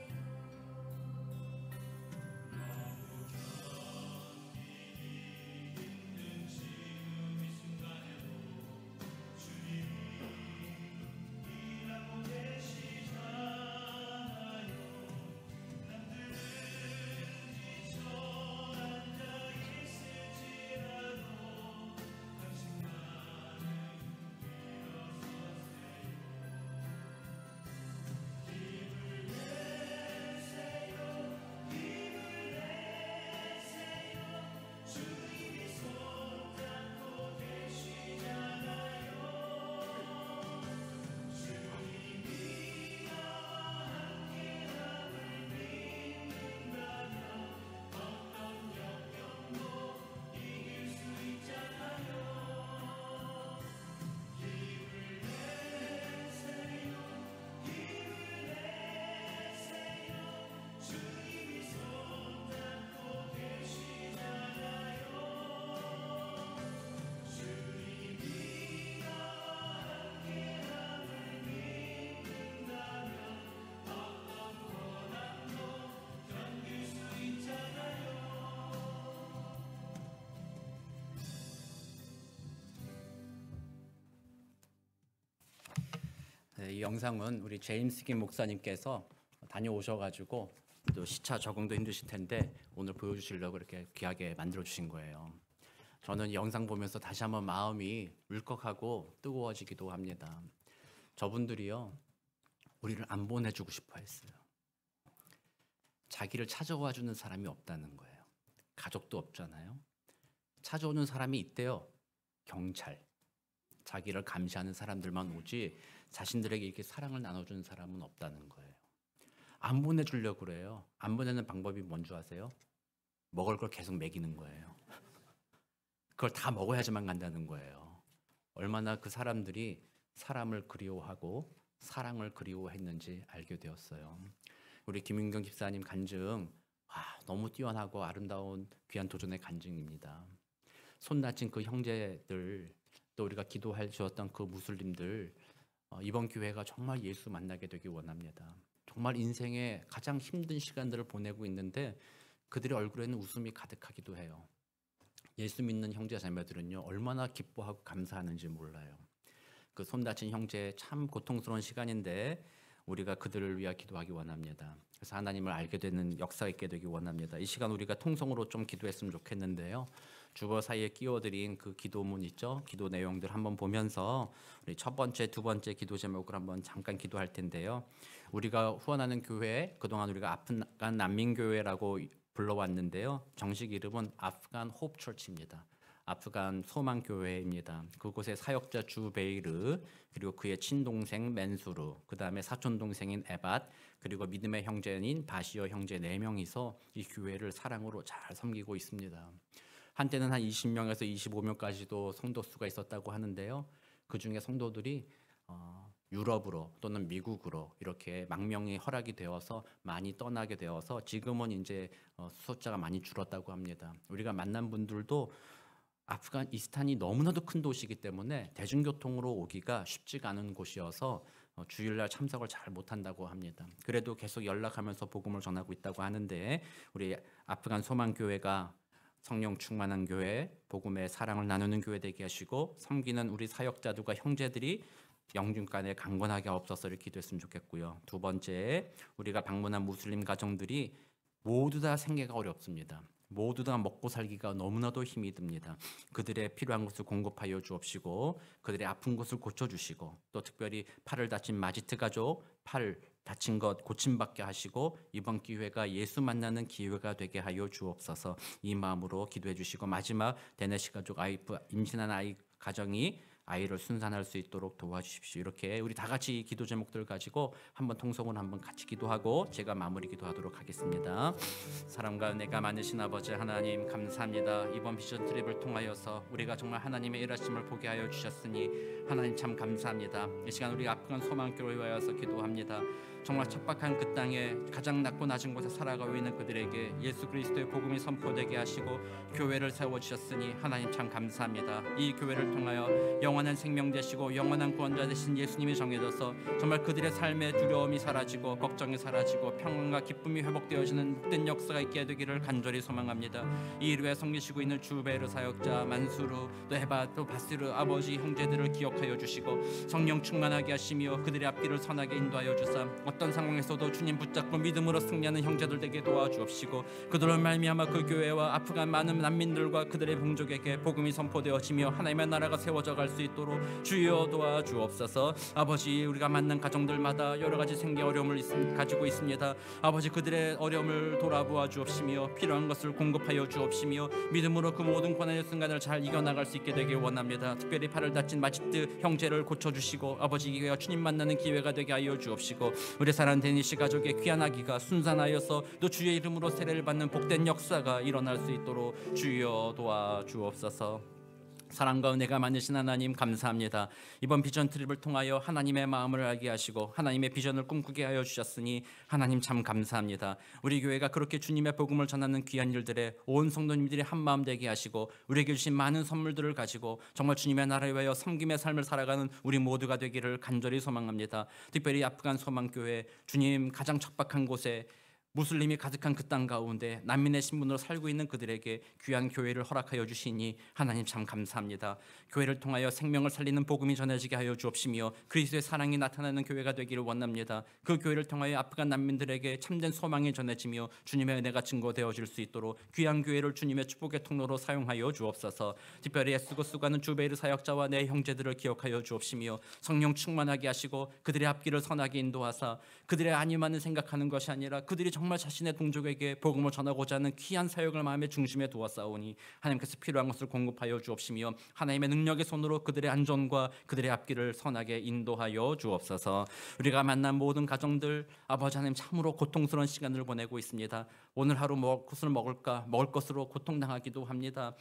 네, 이 영상은 우리 제임스 김 목사님께서 다녀오셔가지고 또 시차 적응도 힘드실 텐데 오늘 보여주시려고 이렇게 귀하게 만들어 주신 거예요. 저는 이 영상 보면서 다시 한번 마음이 울컥하고 뜨거워지기도 합니다. 저분들이요, 우리를 안 보내주고 싶어 했어요. 자기를 찾아와 주는 사람이 없다는 거예요. 가족도 없잖아요. 찾아오는 사람이 있대요. 경찰. 자기를 감시하는 사람들만 오지 자신들에게 이렇게 사랑을 나눠주는 사람은 없다는 거예요. 안 보내주려고 그래요. 안 보내는 방법이 뭔지 아세요? 먹을 걸 계속 먹이는 거예요. 그걸 다 먹어야지만 간다는 거예요. 얼마나 그 사람들이 사람을 그리워하고 사랑을 그리워했는지 알게 되었어요. 우리 김윤경 집사님 간증, 너무 뛰어나고 아름다운 귀한 도전의 간증입니다. 손 다친 그 형제들 또 우리가 기도할 주었던 그 무슬림들 이번 기회가 정말 예수 만나게 되길 원합니다. 정말 인생의 가장 힘든 시간들을 보내고 있는데 그들의 얼굴에는 웃음이 가득하기도 해요. 예수 믿는 형제 자매들은요 얼마나 기뻐하고 감사하는지 몰라요. 그 손 다친 형제 참 고통스러운 시간인데 우리가 그들을 위하여 기도하기 원합니다. 그래서 하나님을 알게 되는 역사가 있게 되기 원합니다. 이 시간 우리가 통성으로 좀 기도했으면 좋겠는데요. 주보 사이에 끼워드린 그 기도문 있죠? 기도 내용들 한번 보면서 우리 첫 번째, 두 번째 기도 제목을 한번 잠깐 기도할 텐데요. 우리가 후원하는 교회, 그동안 우리가 아프간 난민교회라고 불러왔는데요. 정식 이름은 아프간 호프 처치입니다. 아프간 소망교회입니다. 그곳의 사역자 주베이르, 그리고 그의 친동생 맨수르, 그 다음에 사촌동생인 에밧, 그리고 믿음의 형제인 바시어 형제 4명이서 이 교회를 사랑으로 잘 섬기고 있습니다. 한때는 한 20명에서 25명까지도 성도 수가 있었다고 하는데요. 그중에 성도들이 유럽으로 또는 미국으로 이렇게 망명이 허락이 되어서 많이 떠나게 되어서 지금은 이제 숫자가 많이 줄었다고 합니다. 우리가 만난 분들도 아프가니스탄이 너무나도 큰 도시이기 때문에 대중교통으로 오기가 쉽지가 않은 곳이어서 주일날 참석을 잘 못한다고 합니다. 그래도 계속 연락하면서 복음을 전하고 있다고 하는데 우리 아프간 소망교회가 성령 충만한 교회, 복음의 사랑을 나누는 교회 되게 하시고 섬기는 우리 사역자들과 형제들이 영중간에 강건하게 없어서를 기도했으면 좋겠고요. 두 번째, 우리가 방문한 무슬림 가정들이 모두 다 생계가 어렵습니다. 모두 다 먹고 살기가 너무나도 힘이 듭니다. 그들의 필요한 것을 공급하여 주옵시고 그들의 아픈 것을 고쳐주시고 또 특별히 팔을 다친 마지트 가족 팔 다친 것 고침받게 하시고 이번 기회가 예수 만나는 기회가 되게 하여 주옵소서. 이 마음으로 기도해 주시고 마지막 데네시 가족 임신한 아이 가정이 아이를 순산할 수 있도록 도와주십시오. 이렇게 우리 다 같이 기도 제목들 가지고 한번 통성을 한번 같이 기도하고 제가 마무리 기도하도록 하겠습니다. 사랑과 은혜가 많으신 아버지 하나님 감사합니다. 이번 비전 트립을 통하여서 우리가 정말 하나님의 일하심을 보게 하여 주셨으니 하나님 참 감사합니다. 이 시간 우리 아프간 소망교회에 와서 기도합니다. 정말 척박한 그 땅에 가장 낮고 낮은 곳에 살아가고 있는 그들에게 예수 그리스도의 복음이 선포되게 하시고 교회를 세워주셨으니 하나님 참 감사합니다. 이 교회를 통하여 영원한 생명 되시고 영원한 구원자 되신 예수님이 정해져서 정말 그들의 삶의 두려움이 사라지고 걱정이 사라지고 평안과 기쁨이 회복되어지는 복된 역사가 있게 되기를 간절히 소망합니다. 이 일에 섬기시고 있는 주베르 사역자 만수르 또 에밧 또 바스르 아버지 형제들을 기억하여 주시고 성령 충만하게 하시며 그들의 앞길을 선하게 인도하여 주사 어떤 상황에서도 주님 붙잡고 믿음으로 승리하는 형제들 되게 도와주옵시고 그들을 말미암아 그 교회와 아프간 많은 난민들과 그들의 동족에게 복음이 선포되어지며 하나님의 나라가 세워져 갈 수 있도록 주여 도와주옵소서. 아버지 우리가 만난 가정들마다 여러 가지 생계 어려움을 가지고 있습니다. 아버지 그들의 어려움을 돌아보아 주옵시며 필요한 것을 공급하여 주옵시며 믿음으로 그 모든 고난의 순간을 잘 이겨나갈 수 있게 되길 원합니다. 특별히 팔을 다친 마지트 형제를 고쳐주시고 아버지 이 기회가 주님 만나는 기회가 되게 하여 주옵시고 우리 사랑하는 데니시 가족의 귀한 아기가 순산하여서 또 주의 이름으로 세례를 받는 복된 역사가 일어날 수 있도록 주여 도와주옵소서. 사랑과 은혜가 많으신 하나님 감사합니다. 이번 비전 트립을 통하여 하나님의 마음을 알게 하시고 하나님의 비전을 꿈꾸게 하여 주셨으니 하나님 참 감사합니다. 우리 교회가 그렇게 주님의 복음을 전하는 귀한 일들에 온 성도님들이 한마음 되게 하시고 우리에게 주신 많은 선물들을 가지고 정말 주님의 나라를 위하여 섬김의 삶을 살아가는 우리 모두가 되기를 간절히 소망합니다. 특별히 아프간 소망교회 주님 가장 척박한 곳에 무슬림이 가득한 그 땅 가운데 난민의 신분으로 살고 있는 그들에게 귀한 교회를 허락하여 주시니 하나님 참 감사합니다. 교회를 통하여 생명을 살리는 복음이 전해지게 하여 주옵시며 그리스도의 사랑이 나타나는 교회가 되기를 원합니다. 그 교회를 통하여 아프간 난민들에게 참된 소망이 전해지며 주님의 은혜가 증거되어질 수 있도록 귀한 교회를 주님의 축복의 통로로 사용하여 주옵소서. 특별히 애쓰고 쓰고하는 주베이르 사역자와 내 형제들을 기억하여 주옵시며 성령 충만하게 하시고 그들의 앞길을 선하게 인도하사 그들의 안위만을 생각하는 것이 아니라 그들이 정말 자신의 동족에게 복음을 전하고자 하는 귀한 사역을 마음의 중심에 두었사오니 하나님께서 필요한 것을 공급하여 주옵시며 하나님의 능력의 손으로 그들의 안전과 그들의 앞길을 선하게 인도하여 주옵소서. 우리가 만난 모든 가정들 아버지 하나님 참으로 고통스러운 시간을 보내고 있습니다. 오늘 하루 무엇을 먹을까 먹을 것으로 고통당하기도 합니다.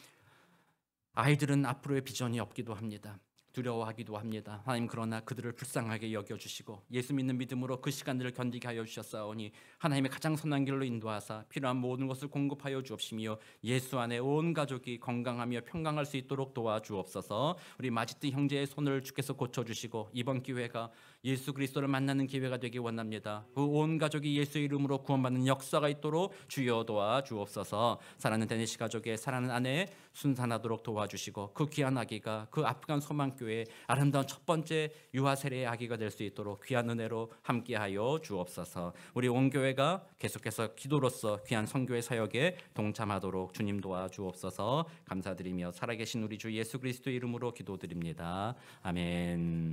아이들은 앞으로의 비전이 없기도 합니다. 두려워하기도 합니다. 하나님, 그러나 그들을 불쌍하게 여겨주시고 예수 믿는 믿음으로 그 시간들을 견디게 하여 주셨사오니 하나님의 가장 선한 길로 인도하사 필요한 모든 것을 공급하여 주옵시며 예수 안에 온 가족이 건강하며 평강할 수 있도록 도와주옵소서. 우리 마지트 형제의 손을 주께서 고쳐주시고 이번 기회가 예수 그리스도를 만나는 기회가 되기 원합니다. 그 온 가족이 예수의 이름으로 구원받는 역사가 있도록 주여 도와주옵소서. 사랑하는 데니시 가족의 사랑하는 아내 순산하도록 도와주시고 그 귀한 아기가 그 아프간 소망교회 아름다운 첫 번째 유아 세례의 아기가 될 수 있도록 귀한 은혜로 함께하여 주옵소서. 우리 온 교회가 계속해서 기도로서 귀한 선교의 사역에 동참하도록 주님 도와주옵소서. 감사드리며 살아계신 우리 주 예수 그리스도의 이름으로 기도드립니다. 아멘.